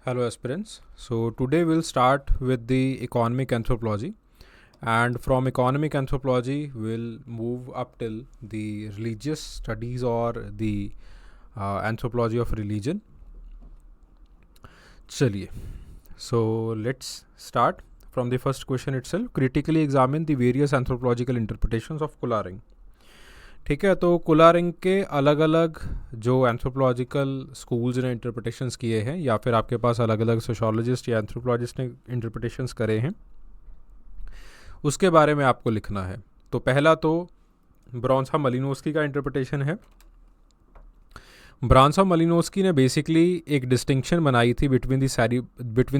Hello, aspirants. So, today we'll start with the economic anthropology, and from economic anthropology, we'll move up till the religious studies or the anthropology of religion. चलिए, so let's start from the first question itself. Critically examine the various anthropological interpretations of Kularing. ठीक है, तो कुलारिंग के अलग अलग जो anthropological schools ने interpretations किए हैं या फिर आपके पास अलग अलग सोशोलॉजिस्ट या एंथ्रोपोलॉजिस्ट ने इंटरप्रिटेशंस करे हैं, उसके बारे में आपको लिखना है. तो पहला तो ब्रॉन्सा मलिनोस्की का इंटरप्रिटेशन है. ब्रॉन्सा मलिनोस्की ने बेसिकली एक डिस्टिंक्शन बनाई थी between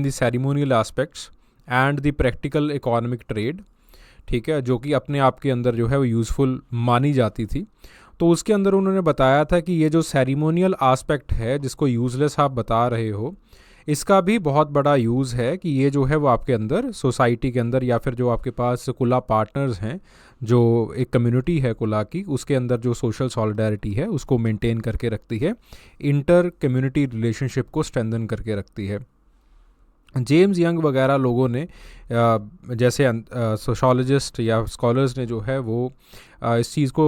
the ceremonial aspects and the practical economic trade. ठीक है, जो कि अपने आप के अंदर जो है वो यूज़फुल मानी जाती थी. तो उसके अंदर उन्होंने बताया था कि ये जो सेरेमोनियल आस्पेक्ट है जिसको यूज़लेस आप बता रहे हो, इसका भी बहुत बड़ा यूज़ है कि ये जो है वो आपके अंदर सोसाइटी के अंदर या फिर जो आपके पास कुला पार्टनर्स हैं, जो एक कम्युनिटी है कुला की, उसके अंदर जो सोशल सॉलिडारिटी है उसको मेंटेन करके रखती है, इंटर कम्युनिटी रिलेशनशिप को स्ट्रेंथन करके रखती है. जेम्स यंग वगैरह लोगों ने जैसे सोशोलॉजिस्ट या स्कॉलर्स ने जो है वो इस चीज़ को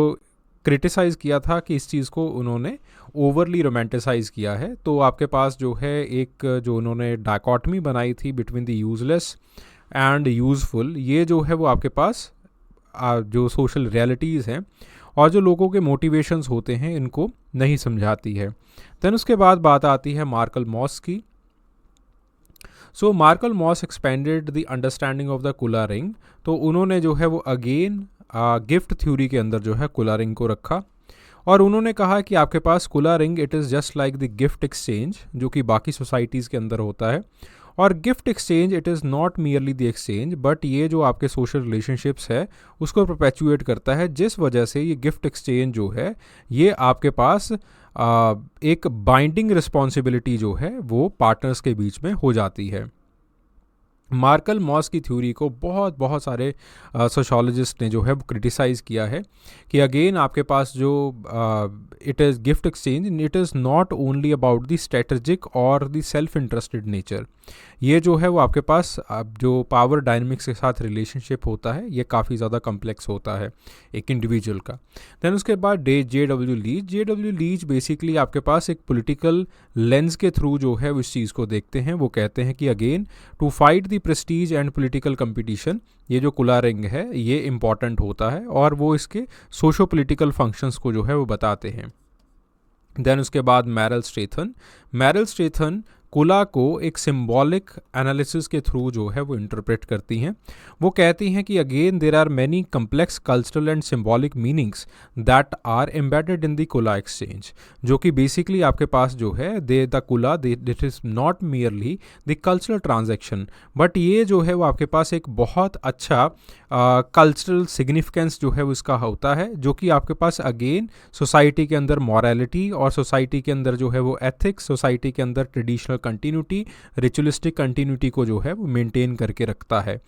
क्रिटिसाइज़ किया था कि इस चीज़ को उन्होंने ओवरली रोमांटिसाइज़ किया है. तो आपके पास जो है एक जो उन्होंने डायकॉटमी बनाई थी between the useless and useful, ये जो है वो आपके पास जो सोशल रियलिटीज़ हैं और जो लोगों के मोटिवेशंस होते हैं इनको नहीं समझाती है. देन उसके बाद बात आती है मार्कल मॉस की. So Marcel Mauss expanded the understanding of the kula ring. तो उन्होंने जो है वो अगेन गिफ्ट थ्योरी के अंदर जो है कुला रिंग को रखा और उन्होंने कहा कि आपके पास कुला ring it is just like the gift exchange जो कि बाकी सोसाइटीज़ के अंदर होता है. और gift exchange it is not merely the exchange but ये जो आपके सोशल रिलेशनशिप्स है उसको परपेचुएट करता है, जिस वजह से ये गिफ्ट एक्सचेंज जो है ये आपके पास एक बाइंडिंग रिस्पॉन्सिबिलिटी जो है वो पार्टनर्स के बीच में हो जाती है. मार्कल मॉस की थ्योरी को बहुत बहुत सारे सोशोलॉजिस्ट ने जो है वो क्रिटिसाइज़ किया है कि अगेन आपके पास जो it is gift exchange it is not only about the strategic और द सेल्फ इंटरेस्टेड नेचर. ये जो है वो आपके पास जो पावर डायनेमिक्स के साथ रिलेशनशिप होता है ये काफ़ी ज़्यादा कम्प्लेक्स होता है एक इंडिविजुअल का. देन उसके बाद जे डब्ल्यू लीच बेसिकली आपके पास एक पॉलिटिकल लेंस के थ्रू जो है वो इस चीज़ को देखते हैं. वो कहते हैं कि again to fight the prestige and political competition, ये जो कुला रिंग है ये इम्पॉर्टेंट होता है और वो इसके सोशो पॉलिटिकल फंक्शंस को जो है वो बताते हैं. देन उसके बाद मैरल स्ट्रेथन कुला को एक सिंबॉलिक एनालिसिस के थ्रू जो है वो इंटरप्रेट करती हैं. वो कहती हैं कि again there are many complex cultural and symbolic meanings that are embedded in the kula exchange, जो कि बेसिकली आपके पास जो है the kula that is not merely the cultural transaction but ये जो है वो आपके पास एक बहुत अच्छा कल्चरल सिग्निफिकेंस जो है वो इसका होता है, जो कि आपके पास अगेन सोसाइटी के अंदर मॉरलिटी और सोसाइटी के अंदर जो है वो एथिक्स, सोसाइटी के अंदर ट्रेडिशनल कंटिन्यूटी, रिचुअलिस्टिक कंटिन्यूटी को जो है वो मेंटेन करके रखता है.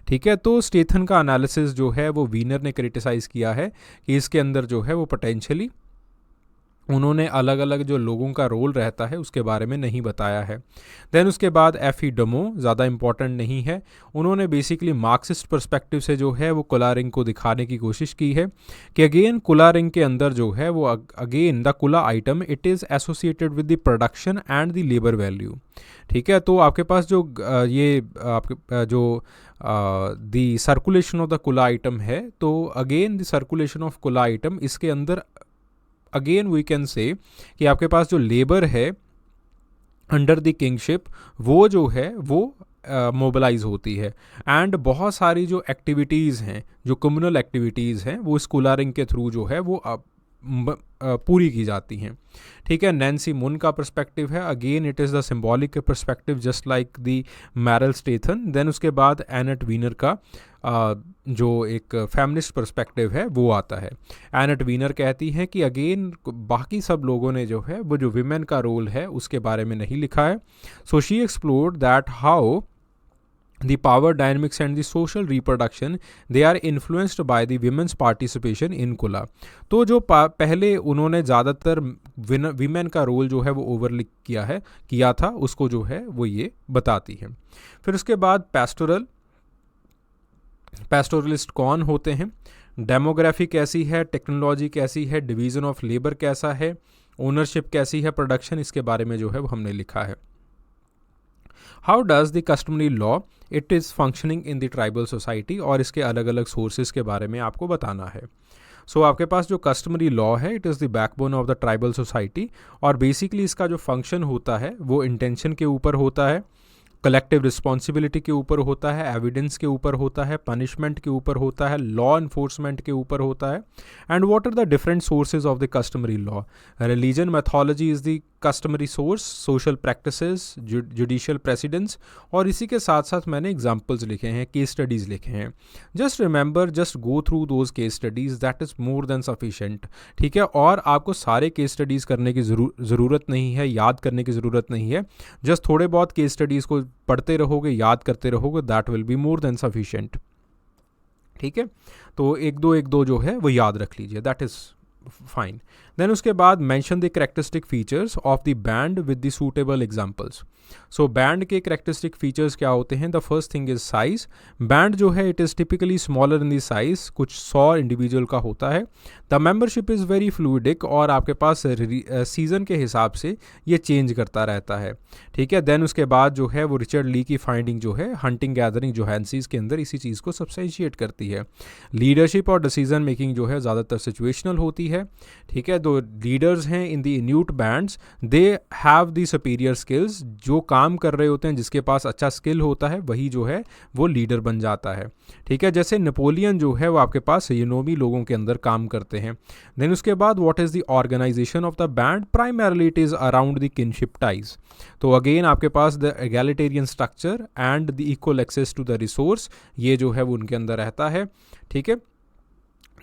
ठीक है, तो स्टेथन का एनालिसिस जो है वो वीनर ने क्रिटिसाइज़ किया है कि इसके अंदर जो है वो पोटेंशियली उन्होंने अलग अलग जो लोगों का रोल रहता है उसके बारे में नहीं बताया है. देन उसके बाद एफी डमो ज़्यादा इम्पॉर्टेंट नहीं है. उन्होंने बेसिकली मार्क्सिस्ट पर्सपेक्टिव से जो है वो कुलारिंग को दिखाने की कोशिश की है कि अगेन कुलारिंग के अंदर जो है वो अगेन द कुला item it is associated with the production and the labour value. ठीक है, तो आपके पास जो ये आपके जो द सर्कुलेशन ऑफ द कुला आइटम है, तो अगेन द सर्कुलेशन ऑफ कुला आइटम इसके अंदर अगेन वी कैन से कि आपके पास जो लेबर है अंडर द किंगशिप वो जो है वो मोबिलाइज होती है एंड बहुत सारी जो एक्टिविटीज़ हैं, जो कम्युनल एक्टिविटीज़ हैं वो स्कूलरिंग के थ्रू जो है वो पूरी की जाती हैं. ठीक है, नैन्सी मुन का पर्सपेक्टिव है again it is the symbolic perspective just like the Marilyn Strathern. Then उसके बाद एनेट वीनर का जो एक फेमिनिस्ट पर्सपेक्टिव है वो आता है. एनेट वीनर कहती हैं कि अगेन बाकी सब लोगों ने जो है वो जो विमेन का रोल है उसके बारे में नहीं लिखा है. So she explored that how the power dynamics and the social reproduction, they are influenced by the women's participation in Kula. तो जो पहले उन्होंने ज़्यादातर विमेन का रोल जो है वो ओवरलिक किया था, उसको जो है वो ये बताती है. फिर उसके बाद पैस्टोरलिस्ट कौन होते हैं, डेमोग्राफी कैसी है, टेक्नोलॉजी कैसी है, डिवीज़न ऑफ लेबर कैसा है, ओनरशिप कैसी है, प्रोडक्शन, इसके बारे में जो है वो हमने लिखा है. How does the customary law it is functioning in the tribal society, और इसके अलग अलग सोर्सेज के बारे में आपको बताना है. सो आपके पास जो कस्टमरी लॉ है, it is the backbone of the tribal society, और बेसिकली इसका जो फंक्शन होता है वो इंटेंशन के ऊपर होता है, कलेक्टिव रिस्पॉन्सिबिलिटी के ऊपर होता है, एविडेंस के ऊपर होता है, पनिशमेंट के ऊपर होता है, लॉ इन्फोर्समेंट के ऊपर होता है. And what are the different sources of the customary law. Religion mythology is the customary source, social practices, judicial precedents, और इसी के साथ साथ मैंने एग्जाम्पल्स लिखे हैं, केस स्टडीज़ लिखे हैं. Just remember, just go through those case studies, that is more than sufficient. ठीक है, और आपको सारे केस स्टडीज़ करने की ज़रूरत नहीं है, याद करने की ज़रूरत नहीं है. जस्ट थोड़े बहुत केस स्टडीज़ को पढ़ते रहोगे, याद करते रहोगे, that will be more than sufficient. ठीक है, तो एक दो जो है वो याद रख लीजिए, दैट इज़ फाइन. देन उसके बाद mention the characteristic features of the band with the suitable examples. So band के करेक्टरिस्टिक फीचर्स क्या होते हैं. The first thing is size. Band जो है it is typically smaller in the size, कुछ 100 individual का होता है. The membership is very fluidic, और आपके पास सीज़न के हिसाब से ये चेंज करता रहता है. ठीक है, देन उसके बाद जो है वो रिचर्ड ली की फाइंडिंग जो है हंटिंग गैदरिंग जोहानसीज के अंदर इसी चीज़ को सब्सटेंशिएट करती है. लीडरशिप और डिसीजन मेकिंग जो है ज़्यादातर सिचुएशनल होती है. ठीक है, दो लीडर्स हैं in the इन्यूट bands, they have the superior skills. जो काम कर रहे होते हैं, जिसके पास अच्छा स्किल होता है, वही जो है वो लीडर बन जाता है. ठीक है, जैसे नेपोलियन जो है वो आपके पास यूनोमी लोगों के अंदर काम करते हैं. देन उसके बाद what is the organisation of the band. Primarily it is around the kinship ties. तो अगेन आपके पास the egalitarian structure and the equal access to the resource, ये जो है वो उनके अंदर रहता है. ठीक है,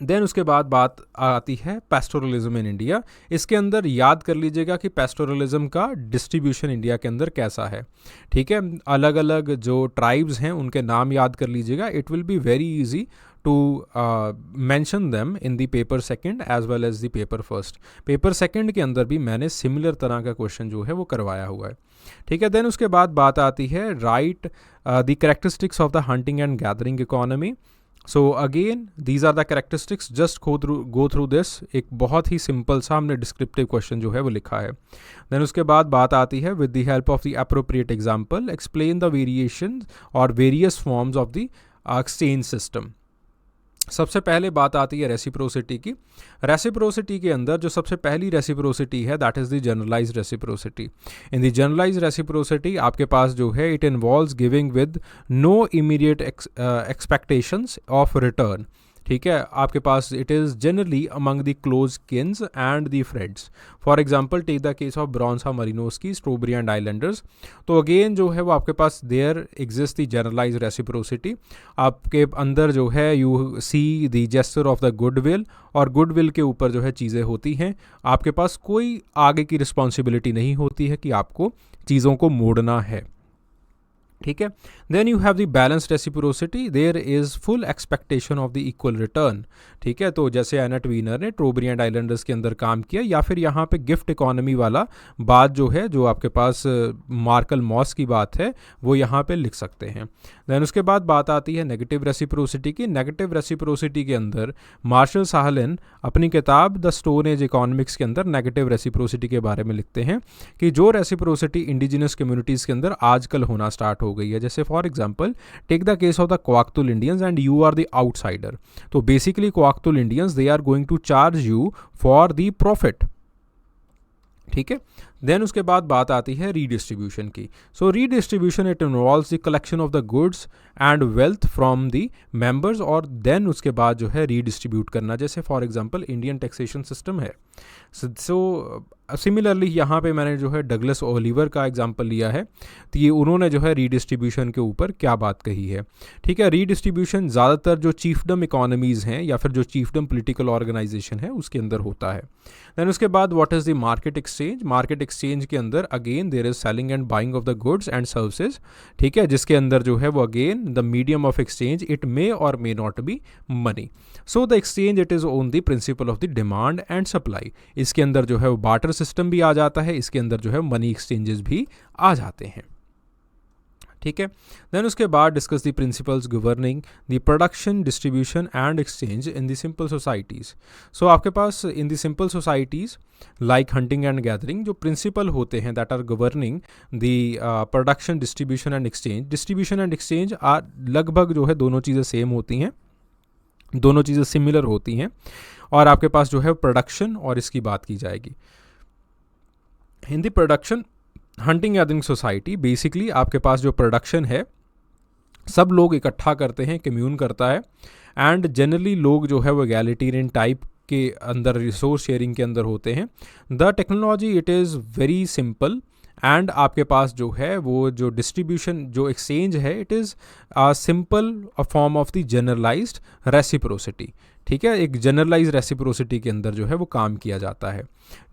देन उसके बाद बात आती है पैस्टोरलिज्म इन इंडिया. इसके अंदर याद कर लीजिएगा कि पैस्टोरलिज्म का डिस्ट्रीब्यूशन इंडिया के अंदर कैसा है. ठीक है, अलग अलग जो ट्राइब्स हैं उनके नाम याद कर लीजिएगा. It will be very easy to mention them in the paper second as well as the paper first. Paper second के अंदर भी मैंने सिमिलर तरह का क्वेश्चन जो है वो करवाया हुआ है. ठीक है, देन उसके बाद बात आती है right the characteristics of the hunting and gathering economy. So again these are the characteristics, just go through this. एक बहुत ही सिंपल सा हमने डिस्क्रिप्टिव क्वेश्चन जो है वो लिखा है. देन उसके बाद बात आती है with the help of the appropriate example explain the variation और various forms of the exchange system. सबसे पहले बात आती है रेसिप्रोसिटी की. रेसिप्रोसिटी के अंदर जो सबसे पहली रेसिप्रोसिटी है that is the generalized reciprocity. In the generalized reciprocity आपके पास जो है it involves giving with no immediate expectations of return. ठीक है, आपके पास it is generally among the close kins and the friends. For example take the case of Bronislaw Malinowski, Trobriand and islanders. तो again जो है वो आपके पास there exist the generalize reciprocity. आपके अंदर जो है you see the gesture of the goodwill, और गुडविल के ऊपर जो है चीज़ें होती हैं. आपके पास कोई आगे की रिस्पॉन्सिबिलिटी नहीं होती है कि आपको चीज़ों को मोड़ना है. ठीक है, then you have the balanced reciprocity, there is full expectation of the equal return. ठीक है, तो जैसे एनेट वीनर ने ट्रोबरी एंड आइलैंडर्स के अंदर काम किया, या फिर यहाँ पे गिफ्ट इकोनॉमी वाला बात जो है जो आपके पास मार्कल मॉस की बात है वो यहाँ पे लिख सकते हैं. देन उसके बाद बात आती है नेगेटिव रेसिप्रोसिटी की. नेगेटिव रेसिप्रोसिटी के अंदर मार्शल साहलिन अपनी किताब द स्टोन एज इकोनॉमिक्स के अंदर नेगेटिव रेसिप्रोसिटी के बारे में लिखते हैं कि जो रेसिप्रोसिटी इंडिजिनस कम्युनिटीज़ के अंदर आजकल होना स्टार्ट हो गई है. जैसे for example take the case of the Kwakiutl Indians and you are the outsider. तो basically Kwakiutl Indians they are going to charge you for the profit. ठीक है, देन उसके बाद बात आती है रीडिस्ट्रीब्यूशन की. So redistribution it involves the collection of the goods and wealth from the members, और देन उसके बाद जो है रीडिस्ट्रीब्यूट करना. जैसे for example Indian taxation system है. सो सिमिलरली यहाँ पे मैंने जो है डगलस ओलिवर का एग्जांपल लिया है. तो ये उन्होंने जो है रीडिस्ट्रीब्यूशन के ऊपर क्या बात कही है. ठीक है, रीडिस्ट्रीब्यूशन ज़्यादातर जो चीफडम इकोनॉमीज़ हैं या फिर जो चीफडम पॉलिटिकल ऑर्गेनाइजेशन है उसके अंदर होता है. देन उसके बाद what is the market exchange. Market exchange के अंदर again there is selling and buying of the goods and services, ठीक है, जिसके अंदर जो है वो again the medium of exchange it may or may not be money. So the exchange it is on the principle of the demand and supply. इसके अंदर जो है वो बार्टर सिस्टम भी आ जाता है, इसके अंदर जो है मनी एक्सचेंजेस भी आ जाते हैं. ठीक है. देन उसके बाद discuss the principles governing the production, distribution and exchange in the simple societies. So आपके पास in the simple societies like hunting and gathering जो प्रिंसिपल होते हैं that are governing the production, distribution and exchange. Distribution and exchange are लगभग जो है दोनों चीज़ें सेम होती हैं, दोनों चीज़ें सिमिलर होती हैं. और आपके पास जो है प्रोडक्शन और इसकी बात की जाएगी. In the production hunting gathering society basically आपके पास जो प्रोडक्शन है सब लोग इकट्ठा करते हैं, कम्यून करता है. एंड जनरली लोग जो है वो एगैलिटेरियन टाइप के अंदर रिसोर्स शेयरिंग के अंदर होते हैं. The technology it is very simple. And आपके पास जो है वो जो डिस्ट्रीब्यूशन जो एक्सचेंज है it is simple a form of the generalized reciprocity. ठीक है, एक जनरलाइज रेसिप्रोसिटी के अंदर जो है वो काम किया जाता है.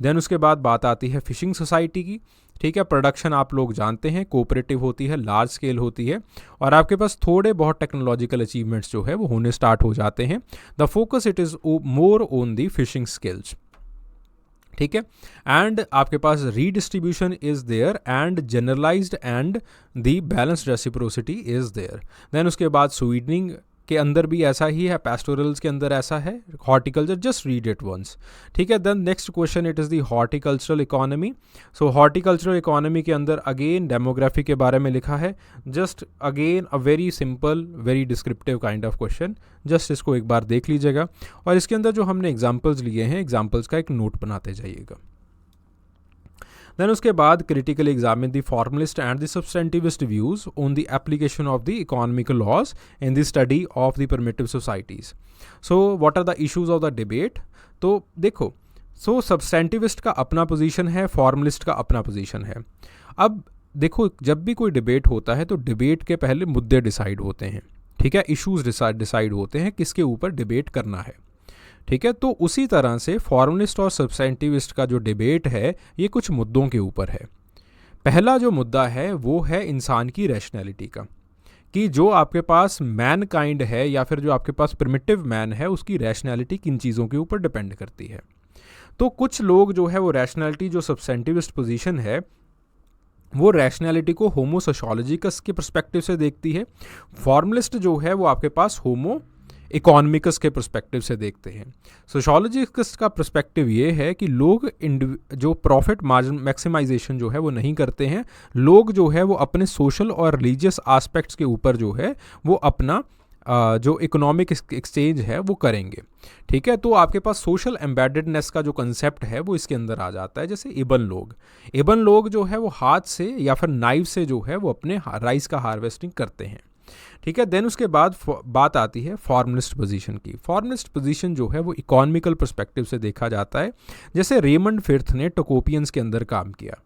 देन उसके बाद बात आती है फिशिंग सोसाइटी की. ठीक है, प्रोडक्शन आप लोग जानते हैं कोऑपरेटिव होती है, लार्ज स्केल होती है और आपके पास थोड़े बहुत टेक्नोलॉजिकल अचीवमेंट्स जो है वो होने स्टार्ट हो जाते हैं. The focus it is more on the fishing skills. ठीक है. एंड आपके पास redistribution is there and generalized and the balanced reciprocity is there. Then उसके बाद स्वीडनिंग के अंदर भी ऐसा ही है, पेस्टोरल्स के अंदर ऐसा है, horticulture just read it once. ठीक है. Then next question it is the horticultural economy. So horticultural economy के अंदर अगेन डेमोग्राफी के बारे में लिखा है. Just again a very simple very descriptive kind of question. Just इसको एक बार देख लीजिएगा और इसके अंदर जो हमने एग्जाम्पल्स लिए हैं एग्जाम्पल्स का एक नोट बनाते जाइएगा. देन उसके बाद critically examine the formalist and the substantivist views on the application of the economical laws in the study of the primitive societies. So what are the issues of the debate. तो देखो, सो सब्सटेंटिविस्ट का अपना position है, formalist का अपना position है. अब देखो, जब भी कोई डिबेट होता है तो डिबेट के पहले मुद्दे डिसाइड होते हैं. ठीक है, इश्यूज डिसाइड होते हैं किसके ऊपर डिबेट करना है. ठीक है, तो उसी तरह से फॉर्मलिस्ट और सब्सटेंटिविस्ट का जो डिबेट है ये कुछ मुद्दों के ऊपर है. पहला जो मुद्दा है वो है इंसान की रैशनैलिटी का, कि जो आपके पास मैन काइंड है या फिर जो आपके पास प्रिमिटिव मैन है उसकी रैशनैलिटी किन चीज़ों के ऊपर डिपेंड करती है. तो कुछ लोग जो है वो रैशनैलिटी जो सब्सटेंटिविस्ट पोजीशन है वो रैशनैलिटी को होमो सोशियोलॉजिकस के पर्सपेक्टिव से देखती है. फॉर्मलिस्ट जो है वो आपके पास होमो इकोनॉमिकस के पर्सपेक्टिव से देखते हैं. सोशियोलॉजिकस का पर्सपेक्टिव ये है कि लोग जो प्रॉफिट मार्जिन मैक्सिमाइजेशन जो है वो नहीं करते हैं. लोग जो है वो अपने सोशल और रिलीजियस एस्पेक्ट्स के ऊपर जो है वो अपना जो इकोनॉमिक एक्सचेंज है वो करेंगे. ठीक है, तो आपके पास सोशल एम्बेडेडनेस का जो कंसेप्ट है वो इसके अंदर आ जाता है. जैसे इबन लोग जो है वो हाथ से या फिर नाइफ से जो है वो अपने राइस का हार्वेस्टिंग करते हैं. ठीक है. देन उसके बाद बात आती है फॉर्मलिस्ट पोजीशन की. फॉर्मलिस्ट पोजीशन जो है वो इकोनॉमिकल पर्सपेक्टिव से देखा जाता है. जैसे रेमंड फिफ्थ ने टोकोपियंस के अंदर काम किया,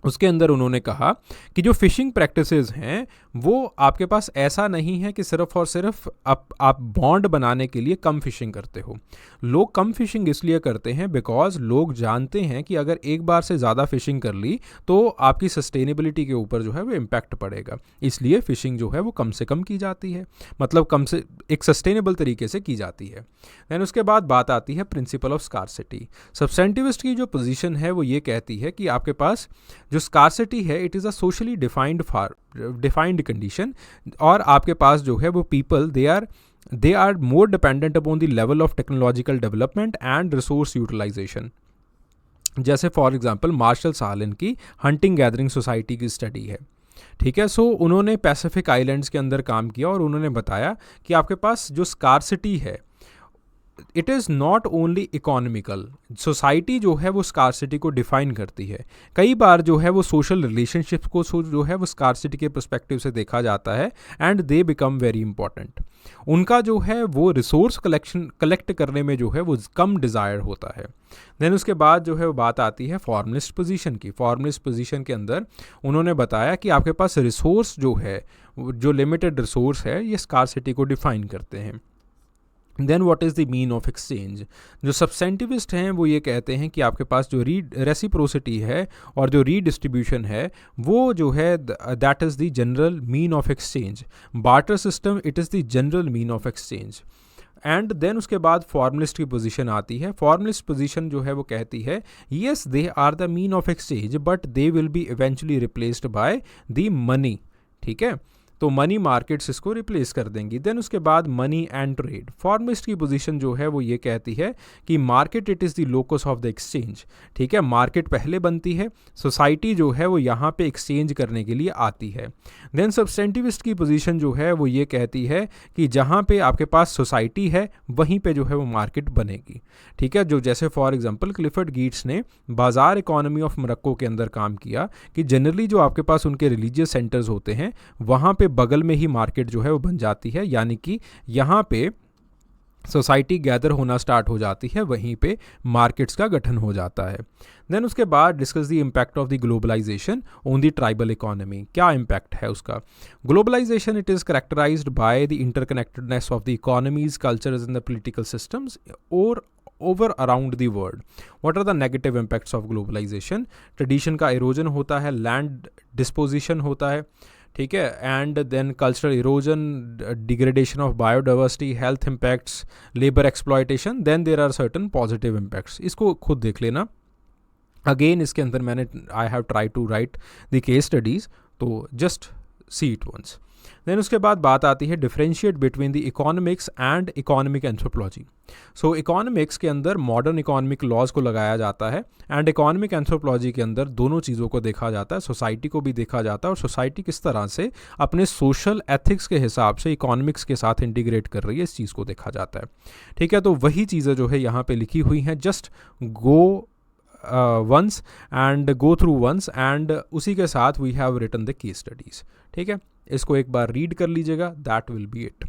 उसके अंदर उन्होंने कहा कि जो फिशिंग प्रैक्टिसेस हैं वो आपके पास ऐसा नहीं है कि सिर्फ और सिर्फ आप बॉन्ड बनाने के लिए कम फिशिंग करते हो. लोग कम फिशिंग इसलिए करते हैं बिकॉज लोग जानते हैं कि अगर एक बार से ज़्यादा फिशिंग कर ली तो आपकी सस्टेनेबिलिटी के ऊपर जो है वो इम्पैक्ट पड़ेगा. इसलिए फिशिंग जो है वो कम से कम की जाती है, मतलब कम से एक सस्टेनेबल तरीके से की जाती है. दैन उसके बाद बात आती है प्रिंसिपल ऑफ स्कार्सिटी. सब्सटेंटिविस्ट की जो पोजीशन है वो ये कहती है कि आपके पास जो स्कार्सिटी है it is a socially defined condition, और आपके पास जो है वो people they are more dependent upon the level of technological development and resource utilization. जैसे फॉर एग्जांपल मार्शल सालन की हंटिंग गैदरिंग सोसाइटी की स्टडी है. ठीक है, सो उन्होंने पैसिफिक आइलैंड्स के अंदर काम किया और उन्होंने बताया कि आपके पास जो स्कार्सिटी है it is not only economical. Society जो है वो स्कार्सिटी को डिफाइन करती है. कई बार जो है वो सोशल रिलेशनशिप्स को जो है वो स्कार्सिटी के पर्सपेक्टिव से देखा जाता है and they become very important. उनका जो है वो रिसोर्स कलेक्ट करने में जो है वो कम डिज़ायर होता है. देन उसके बाद जो है वो बात आती है फॉर्मलिस्ट पोजीशन की. फॉर्मलिस्ट पोजीशन के अंदर उन्होंने बताया कि आपके पास रिसोर्स जो है जो लिमिटेड रिसोर्स है ये स्कार्सिटी को डिफाइन करते हैं. Then what is the mean of exchange. जो सब्सेंटिविस्ट हैं वो ये कहते हैं कि आपके पास जो रेसिप्रोसिटी है और जो रीडिस्ट्रीब्यूशन है वो जो है that is the general mean of exchange. Barter system it is the general mean of exchange. And then उसके बाद फॉर्मलिस्ट की पोजीशन आती है। फॉर्मलिस्ट पोजीशन जो है वो कहती है yes they are the mean of exchange but they will be eventually replaced by the money. ठीक है, तो मनी मार्केट्स इसको रिप्लेस कर देंगी। देन उसके बाद मनी एंड ट्रेड। फॉर्मलिस्ट की पोजीशन जो है वो ये कहती है कि market it is the locus of the exchange. ठीक है, मार्केट पहले बनती है, सोसाइटी जो है वो यहाँ पे एक्सचेंज करने के लिए आती है। देन सब्सटेंटिविस्ट की पोजीशन जो है वो ये कहती है कि जहाँ पे आपके पास सोसाइटी है वहीं पे जो है वो मार्केट बनेगी। ठीक है, जो जैसे फॉर एग्जांपल क्लिफर्ड गीट्स ने बाजार इकोनॉमी ऑफ मोरक्को के अंदर काम किया कि जनरली जो आपके पास उनके रिलीजियस सेंटर्स होते हैं वहाँ पे बगल में ही मार्केट जो है वो बन जाती है, यानी कि यहाँ पे सोसाइटी गैदर होना स्टार्ट हो जाती है, वहीं पे मार्केट्स का गठन हो जाता है। देन उसके बाद discuss the impact of the globalization on the tribal economy. क्या इम्पैक्ट है उसका? Globalization it is characterized by the interconnectedness of the economies, cultures and the political systems all over around the world. What are the negative impacts of globalization? Tradition का erosion होता है, land disposition होता है, ठीक है, and then cultural erosion, degradation of biodiversity, health impacts, labour exploitation. Then there are certain positive impacts. इसको खुद देख लेना। अगेन इसके अंदर मैंने I have try to write the case studies, तो just see it once. Then उसके बाद बात आती है differentiate between the economics and economic anthropology. So economics के अंदर मॉडर्न इकोनॉमिक लॉज को लगाया जाता है एंड इकोनॉमिक एंथ्रोपोलॉजी के अंदर दोनों चीज़ों को देखा जाता है, सोसाइटी को भी देखा जाता है और सोसाइटी किस तरह से अपने सोशल एथिक्स के हिसाब से इकोनॉमिक्स के साथ इंटीग्रेट कर रही है, इस चीज़ को देखा जाता है। ठीक है, तो वही चीज़ें जो है यहाँ पे लिखी हुई हैं, just go once and go through once and उसी के साथ we have written the case studies. ठीक है, इसको एक बार रीड कर लीजिएगा, that will be it.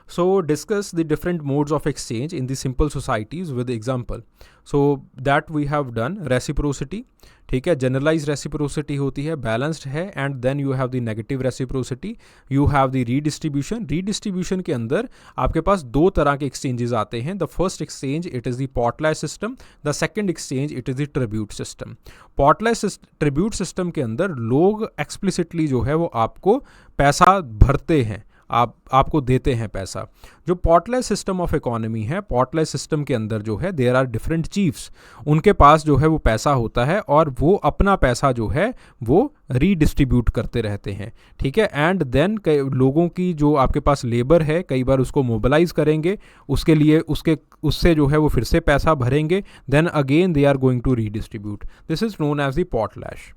So discuss the different modes of exchange in the simple societies with example. So that we have done reciprocity, ठीक है, जनरलाइज रेसिप्रोसिटी होती है, बैलेंस्ड है, and then you have the negative reciprocity, you have the redistribution. Redistribution के अंदर आपके पास दो तरह के एक्सचेंजेस आते हैं। The first exchange it is the potlatch system, the second exchange it is the tribute system. Potlatch tribute system के अंदर लोग एक्सप्लिसिटली जो है वो आपको पैसा भरते हैं, आपको देते हैं पैसा। जो पॉटलैश सिस्टम ऑफ इकोनॉमी है, पॉटलैश सिस्टम के अंदर जो है देयर आर डिफरेंट चीफ्स, उनके पास जो है वो पैसा होता है और वो अपना पैसा जो है वो रीडिस्ट्रीब्यूट करते रहते हैं। ठीक है, एंड देन लोगों की जो आपके पास लेबर है कई बार उसको मोबिलाइज करेंगे, उसके लिए उससे जो है वो फिर से पैसा भरेंगे, then again they are going to redistribute. This is known as the potlatch.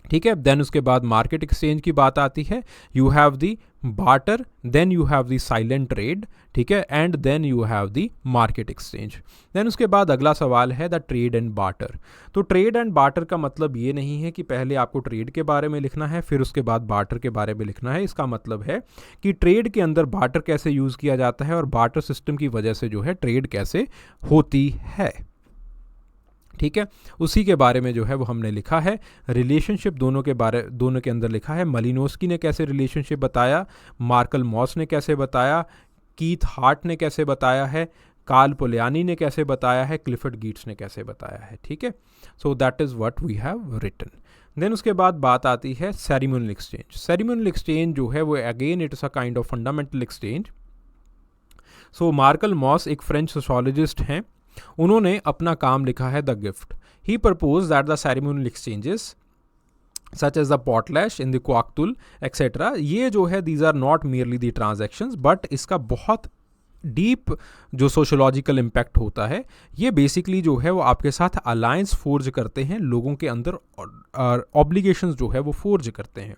ठीक है, देन उसके बाद मार्केट एक्सचेंज की बात आती है। You have the barter, then you have the silent trade, ठीक है, and then you have the market exchange. Then उसके बाद अगला सवाल है द ट्रेड एंड बार्टर। तो ट्रेड एंड बार्टर का मतलब ये नहीं है कि पहले आपको ट्रेड के बारे में लिखना है फिर उसके बाद बार्टर के बारे में लिखना है। इसका मतलब है कि ट्रेड के अंदर बार्टर कैसे यूज़ किया जाता है और बार्टर सिस्टम की वजह से जो है ट्रेड कैसे होती है। ठीक है, उसी के बारे में जो है वो हमने लिखा है। रिलेशनशिप दोनों के अंदर लिखा है। मलिनोस्की ने कैसे रिलेशनशिप बताया, मार्कल मॉस ने कैसे बताया, कीथ हार्ट ने कैसे बताया है, कार्ल पोलियानी ने कैसे बताया है, क्लिफर्ड गीट्स ने कैसे बताया है। ठीक है, so that is what we have written. Then उसके बाद बात आती है सेरेमोनियल एक्सचेंज। सेरेमोनियल एक्सचेंज जो है वो again it is a kind of fundamental exchange. So Marcel Mauss एक फ्रेंच सोशोलॉजिस्ट हैं, उन्होंने अपना काम लिखा है the gift. He propose that the ceremonial exchanges such as the potlatch in the Kwakiutl etcetera, ये जो है these are not merely the transactions but इसका बहुत डीप जो सोशोलॉजिकल इम्पैक्ट होता है, ये बेसिकली जो है वो आपके साथ अलायंस फोर्ज करते हैं, लोगों के अंदर ऑब्लिगेशंस जो है वो फोर्ज करते हैं।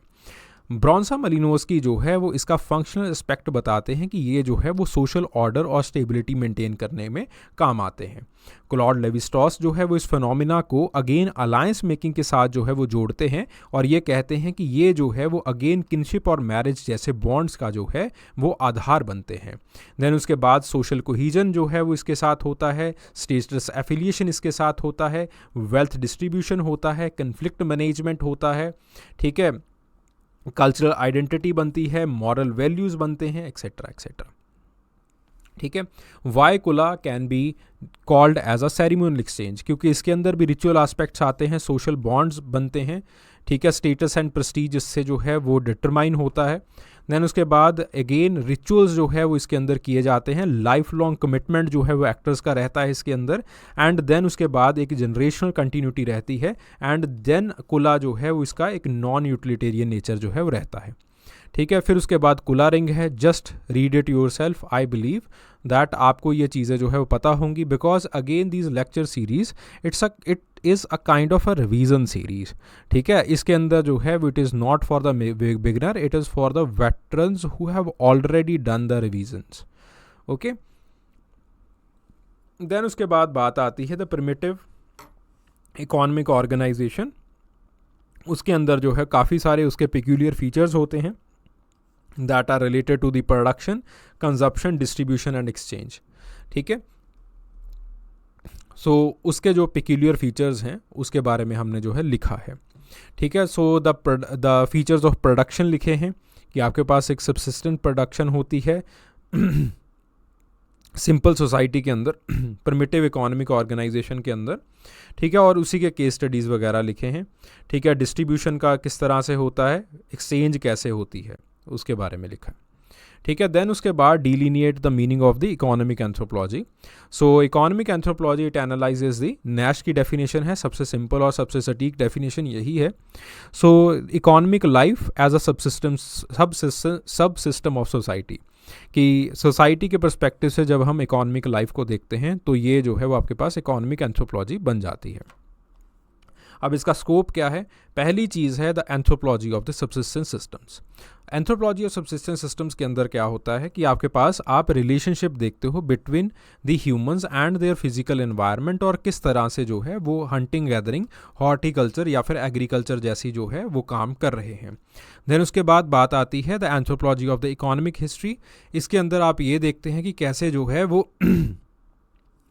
ब्रॉन्सा मलिनोस्की जो है वो इसका फंक्शनल एस्पेक्ट बताते हैं कि ये जो है वो सोशल ऑर्डर और स्टेबिलिटी मेंटेन करने में काम आते हैं। क्लॉड लेवी-स्ट्रॉस जो है वो इस फिनोमिना को अगेन अलायंस मेकिंग के साथ जो है वो जोड़ते हैं और ये कहते हैं कि ये जो है वो अगेन किनशिप और मैरिज जैसे बॉन्ड्स का जो है वो आधार बनते हैं। देन उसके बाद सोशल कोहीजन जो है वो इसके साथ होता है, स्टेटस एफिलिएशन इसके साथ होता है, वेल्थ डिस्ट्रीब्यूशन होता है, कन्फ्लिक्ट मैनेजमेंट होता है, ठीक है, कल्चरल आइडेंटिटी बनती है, मॉरल वैल्यूज़ बनते हैं, एक्सेट्रा एक्सेट्रा। ठीक है। Why kula can be called as a ceremonial exchange, क्योंकि इसके अंदर भी रिचुअल एस्पेक्ट्स आते हैं, सोशल बॉन्ड्स बनते हैं, ठीक है। स्टेटस एंड प्रेस्टीज इससे जो है वो डिटरमाइन होता है। देन उसके बाद अगेन रिचुअल्स जो है वो इसके अंदर किए जाते हैं, लाइफ लॉन्ग कमिटमेंट जो है वो एक्टर्स का रहता है इसके अंदर, एंड देन उसके बाद एक जनरेशनल कंटिन्यूटी रहती है, एंड देन कुला जो है वो इसका एक नॉन यूटिलिटेरियन नेचर जो है वो रहता है, ठीक है। फिर उसके बाद कुला रिंग है, just read it yourself, I believe that आपको ये चीज़ें जो है वो पता होंगी, because again these lecture series it is a kind of a revision series, ठीक है। इसके अंदर जो है it is not for the beginner, it is for the veterans who have already done the revisions, okay. Then उसके बाद बात आती है द प्रिमिटिव इकोनॉमिक ऑर्गेनाइजेशन। उसके अंदर जो है काफ़ी सारे उसके पेक्यूलियर फीचर्स होते हैं that are related to the production, consumption, distribution and exchange, ठीक है। सो उसके जो peculiar features हैं उसके बारे में हमने जो है लिखा है, ठीक है। So the features of production लिखे हैं कि आपके पास एक सबसिस्टेंट प्रोडक्शन होती है सिंपल सोसाइटी के अंदर, प्रिमिटिव इकोनॉमिक ऑर्गेनाइजेशन के अंदर, ठीक है। और उसी के केस स्टडीज़ वगैरह लिखे हैं, ठीक है। डिस्ट्रीब्यूशन का किस तरह से होता है, एक्सचेंज कैसे होती है, उसके बारे में लिखा है, ठीक है। देन उसके बाद delineate the meaning of the economic anthropology. So economic anthropology it analyzes the, Nash की डेफिनेशन है, सबसे सिंपल और सबसे सटीक डेफिनेशन यही है। So economic life as a sub system of society, कि सोसाइटी के पर्सपेक्टिव से जब हम इकोनॉमिक लाइफ को देखते हैं तो ये जो है वो आपके पास इकोनॉमिक एंथ्रोपोलॉजी बन जाती है। अब इसका स्कोप क्या है, पहली चीज़ है the anthropology of the subsistence systems. Anthropology of subsistence systems के अंदर क्या होता है कि आपके पास आप रिलेशनशिप देखते हो between the humans and their physical environment, और किस तरह से जो है वो हंटिंग गैदरिंग, हॉर्टिकल्चर या फिर एग्रीकल्चर जैसी जो है वो काम कर रहे हैं। देन उसके बाद बात आती है the anthropology of the economic history. इसके अंदर आप ये देखते हैं कि कैसे जो है वो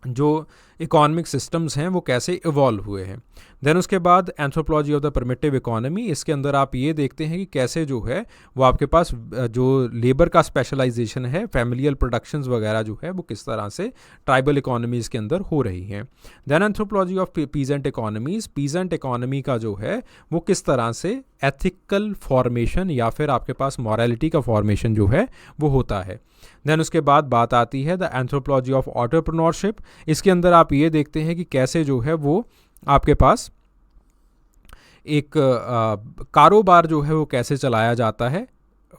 जो इकोनॉमिक सिस्टम्स हैं वो कैसे इवॉल्व हुए हैं। देन उसके बाद anthropology of the primitive economy, इसके अंदर आप ये देखते हैं कि कैसे जो है वो आपके पास जो लेबर का स्पेशलाइजेशन है, फैमिलियल प्रोडक्शंस वगैरह जो है वो किस तरह से ट्राइबल इकोनॉमीज़ के अंदर हो रही हैं। Then anthropology of peasant economies, peasant economy का जो है वो किस तरह से एथिकल फॉर्मेशन या फिर आपके पास मॉरलिटी का फॉर्मेशन जो है वो होता है। देन उसके बाद बात आती है द एंथ्रोपोलॉजी ऑफ एंटरप्रेन्योरशिप। इसके अंदर आप ये देखते हैं कि कैसे जो है वो आपके पास एक कारोबार जो है वो कैसे चलाया जाता है,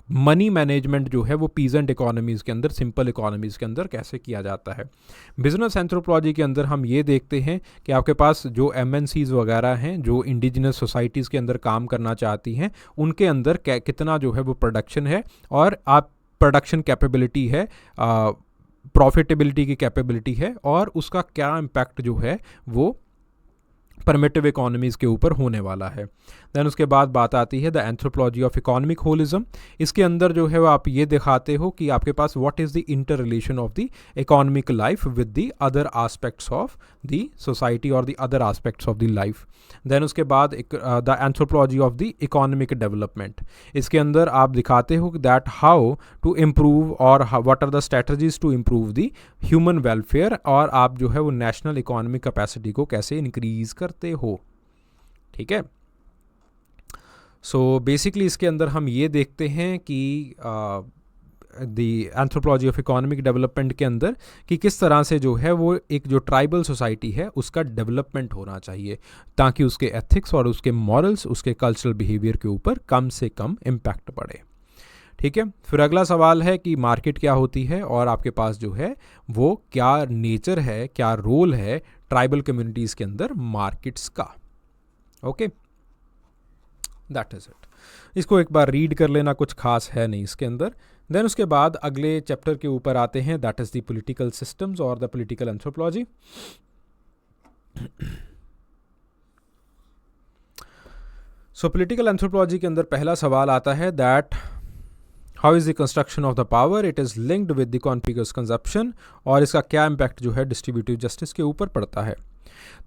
मनी मैनेजमेंट जो है वो पीजेंट इकोनॉमीज़ के अंदर, सिंपल इकोनॉमीज़ के अंदर कैसे किया जाता है। बिजनेस एंथ्रोपोलॉजी के अंदर हम ये देखते हैं कि आपके पास जो MNCs वगैरह हैं जो इंडिजिनस सोसाइटीज़ के अंदर काम करना चाहती हैं, उनके अंदर कितना जो है वो प्रोडक्शन है, और आप प्रोडक्शन कैपेबिलिटी है, प्रॉफिटेबिलिटी की कैपेबिलिटी है, और उसका क्या इम्पैक्ट जो है वो परमिटिव इकोनॉमीज़ के ऊपर होने वाला है। देन उसके बाद बात आती है the anthropology of economic holism. इसके अंदर जो है वो आप ये दिखाते हो कि आपके पास what is the inter relation of the economic life with the other aspects of the society और the other aspects of the life. Then उसके बाद the anthropology of the economic development. इसके अंदर आप दिखाते हो दैट हाउ टू इम्प्रूव और what are the strategies to improve the human welfare, और आप जो है वो नेशनल इकोनॉमिक कैपेसिटी को कैसे इंक्रीज करते हो, ठीक है। सो बेसिकली इसके अंदर हम ये देखते हैं कि the anthropology of economic development के अंदर कि किस तरह से जो है वो एक जो ट्राइबल सोसाइटी है उसका डेवलपमेंट होना चाहिए, ताकि उसके एथिक्स और उसके मॉरल्स, उसके कल्चरल बिहेवियर के ऊपर कम से कम इम्पैक्ट पड़े, ठीक है। फिर अगला सवाल है कि मार्केट क्या होती है, और आपके पास जो है वो क्या नेचर है, क्या रोल है ट्राइबल कम्युनिटीज़ के अंदर मार्केट्स का, ओके। That is it. इसको एक बार रीड कर लेना, कुछ खास है नहीं इसके अंदर। देन उसके बाद अगले चैप्टर के ऊपर आते हैं, that is the political systems और the political anthropology. So political anthropology के अंदर पहला सवाल आता है that how is the construction of the power, it is linked with the conspicuous consumption, और इसका क्या इम्पैक्ट जो है डिस्ट्रीब्यूटिव जस्टिस के ऊपर पड़ता है।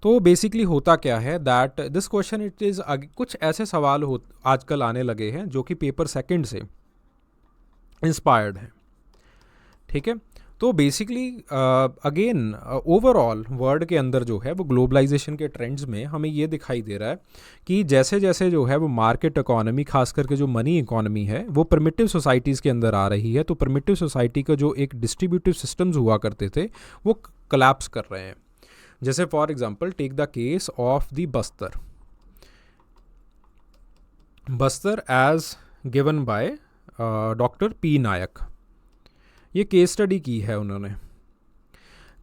तो बेसिकली होता क्या है that this question it is, कुछ ऐसे सवाल आजकल आने लगे हैं जो कि पेपर सेकंड से इंस्पायर्ड है, ठीक है। तो बेसिकली अगेन ओवरऑल वर्ल्ड के अंदर जो है वो ग्लोबलाइजेशन के ट्रेंड्स में हमें ये दिखाई दे रहा है कि जैसे जैसे जो है वो मार्केट इकोनॉमी, खास करके जो मनी इकोनॉमी है, वो प्रिमिटिव सोसाइटीज़ के अंदर आ रही है। तो प्रिमिटिव सोसाइटी का जो एक डिस्ट्रीब्यूटिव सिस्टम्स हुआ करते थे वो कोलैप्स कर रहे हैं। जैसे for example take the case of the Bastar as given by doctor P Nayak. ये केस स्टडी की है उन्होंने।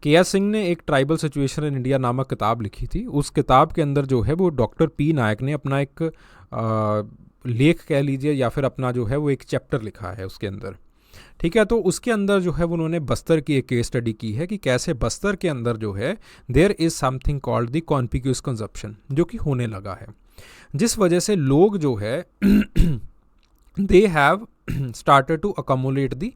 के एस सिंह ने एक ट्राइबल सिचुएशन इन इंडिया नामक किताब लिखी थी। उस किताब के अंदर जो है वो डॉक्टर पी नायक ने अपना एक लेख कह लीजिए या फिर अपना जो है वो एक चैप्टर लिखा है उसके अंदर, ठीक है। तो उसके अंदर जो है वो उन्होंने बस्तर की एक केस स्टडी की है कि कैसे बस्तर के अंदर जो है there is something called the conspicuous consumption, जो कि होने लगा है, जिस वजह से लोग जो है they have started to accommodate the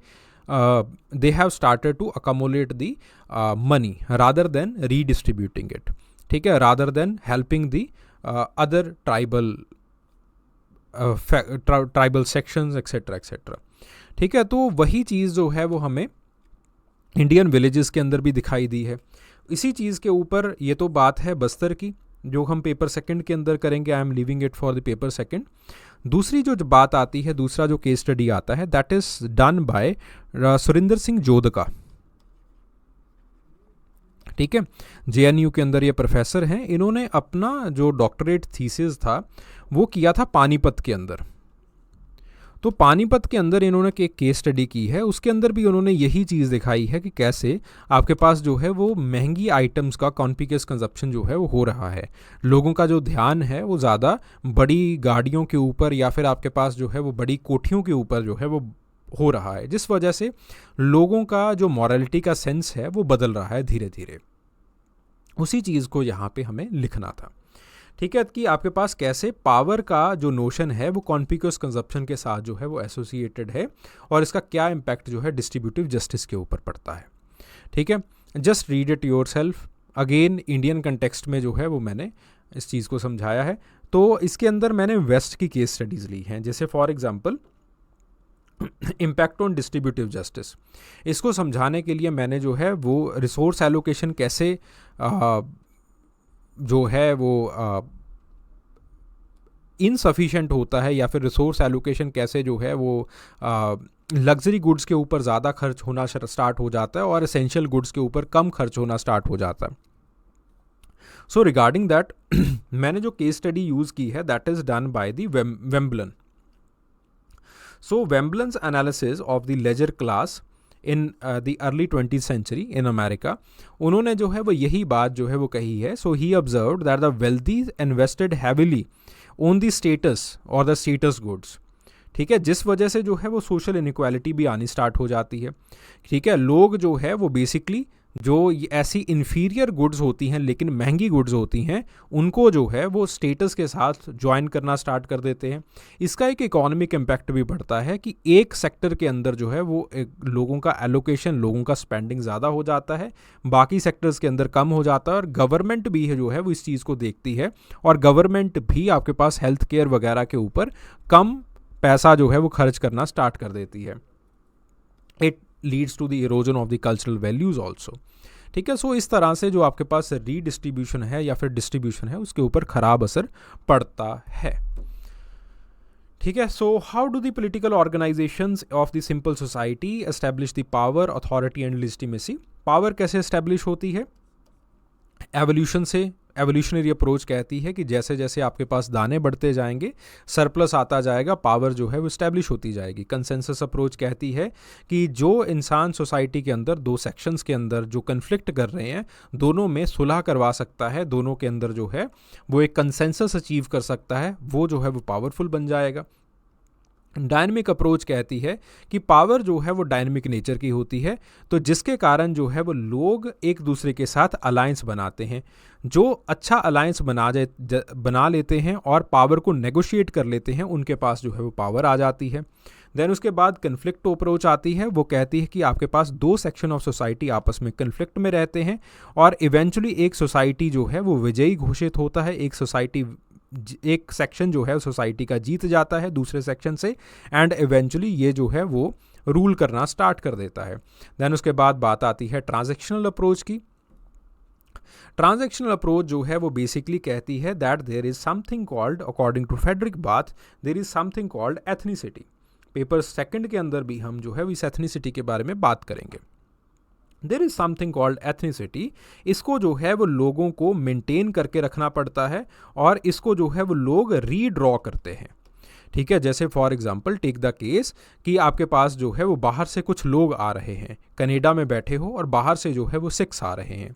the money rather than redistributing it, ठीक है, rather than helping the other tribal sections etc etc, ठीक है। तो वही चीज़ जो है वो हमें इंडियन विलेजेस के अंदर भी दिखाई दी है। इसी चीज़ के ऊपर, ये तो बात है बस्तर की जो हम पेपर सेकंड के अंदर करेंगे, I am leaving it for the paper second. दूसरी जो बात आती है, दूसरा जो केस स्टडी आता है, that is done by Surinder Singh Jodhka, ठीक है। जेएनयू के अंदर ये प्रोफेसर हैं। इन्होंने अपना जो डॉक्टरेट थीसिस था वो किया था पानीपत के अंदर। तो पानीपत के अंदर इन्होंने एक केस स्टडी की है, उसके अंदर भी उन्होंने यही चीज़ दिखाई है कि कैसे आपके पास जो है वो महंगी आइटम्स का कॉन्पिक्यूस कंजप्शन जो है वो हो रहा है। लोगों का जो ध्यान है वो ज़्यादा बड़ी गाड़ियों के ऊपर या फिर आपके पास जो है वो बड़ी कोठियों के ऊपर जो है वो हो रहा है, जिस वजह से लोगों का जो मॉरलिटी का सेंस है वो बदल रहा है धीरे धीरे। उसी चीज़ को यहाँ पे हमें लिखना था, ठीक है, कि आपके पास कैसे पावर का जो नोशन है वो कॉन्पिक्यूस कंजप्शन के साथ जो है वो एसोसिएटेड है और इसका क्या इम्पैक्ट जो है डिस्ट्रीब्यूटिव जस्टिस के ऊपर पड़ता है, ठीक है। Just read it your self. Again Indian context में जो है वो मैंने इस चीज़ को समझाया है। तो इसके अंदर मैंने वेस्ट की केस स्टडीज़ ली हैं, जैसे for example impact on distributive justice. इसको समझाने के लिए मैंने जो है वो रिसोर्स एलोकेशन कैसे जो है वो इनसफिशिएंट होता है या फिर रिसोर्स एलोकेशन कैसे जो है वो लग्जरी गुड्स के ऊपर ज़्यादा खर्च होना स्टार्ट हो जाता है और एसेंशियल गुड्स के ऊपर कम खर्च होना स्टार्ट हो जाता है। सो रिगार्डिंग दैट मैंने जो केस स्टडी यूज़ की है that is done by the Veblen. So Veblen's analysis of the leisure class in the early 20th century in America, उन्होंने जो है वो यही बात जो है वो कही है। So he observed that the wealthy invested heavily on the status और द स्टेटस गुड्स, ठीक है, जिस वजह से जो है वो सोशल इनइक्वालिटी भी आनी स्टार्ट हो जाती है, ठीक है। लोग जो है वो बेसिकली जो ऐसी इन्फीरियर गुड्स होती हैं लेकिन महंगी गुड्स होती हैं उनको जो है वो स्टेटस के साथ ज्वाइन करना स्टार्ट कर देते हैं। इसका एक इकोनॉमिक इम्पैक्ट भी बढ़ता है कि एक सेक्टर के अंदर जो है वो लोगों का एलोकेशन, लोगों का स्पेंडिंग ज़्यादा हो जाता है, बाकी सेक्टर्स के अंदर कम हो जाता है। और गवर्नमेंट भी है जो है वो इस चीज़ को देखती है और गवर्नमेंट भी आपके पास हेल्थ केयर वगैरह के ऊपर कम पैसा जो है वो खर्च करना स्टार्ट कर देती है। It leads to the erosion of the cultural values also, ठीक है। सो इस तरह से जो आपके पास रीडिस्ट्रीब्यूशन है या फिर डिस्ट्रीब्यूशन है उसके ऊपर ख़राब असर पड़ता है, ठीक है। सो how do the political organisations of the simple society establish the power, authority and legitimacy. Power कैसे एस्टेब्लिश होती है? एवोल्यूशन से। एवोल्यूशनरी अप्रोच कहती है कि जैसे जैसे आपके पास दाने बढ़ते जाएंगे, सरप्लस आता जाएगा, पावर जो है वो इस्टेब्लिश होती जाएगी। कंसेंसस अप्रोच कहती है कि जो इंसान सोसाइटी के अंदर दो सेक्शंस के अंदर जो कन्फ्लिक्ट कर रहे हैं दोनों में सुलह करवा सकता है, दोनों के अंदर जो है वो एक कंसेंसस अचीव कर सकता है, वो जो है वो पावरफुल बन जाएगा। डायनमिक अप्रोच कहती है कि पावर जो है वो डायनमिक नेचर की होती है, तो जिसके कारण जो है वो लोग एक दूसरे के साथ अलायंस बनाते हैं। जो अच्छा अलायंस बना लेते हैं और पावर को नेगोशिएट कर लेते हैं उनके पास जो है वो पावर आ जाती है। देन उसके बाद कन्फ्लिक्ट अप्रोच आती है, वो कहती है कि आपके पास दो सेक्शन ऑफ सोसाइटी आपस में कन्फ्लिक्ट में रहते हैं और इवेंचुअली एक सोसाइटी जो है वो विजयी घोषित होता है, एक सेक्शन जो है सोसाइटी का जीत जाता है दूसरे सेक्शन से, एंड इवेंचुअली ये जो है वो रूल करना स्टार्ट कर देता है। देन उसके बाद बात आती है ट्रांजैक्शनल अप्रोच की। ट्रांजैक्शनल अप्रोच जो है वो बेसिकली कहती है that there is something called, according to Fredrik Barth, there is something called ethnicity. Paper second के अंदर भी हम जो है इस एथनिसिटी के बारे में बात करेंगे। There is something called ethnicity. इसको जो है वो लोगों को मेंटेन करके रखना पड़ता है और इसको जो है वो लोग रीड्रॉ करते हैं। ठीक है, जैसे for example take the case कि आपके पास जो है वो बाहर से कुछ लोग आ रहे हैं, कनाडा में बैठे हो और बाहर से जो है वो 6 आ रहे हैं,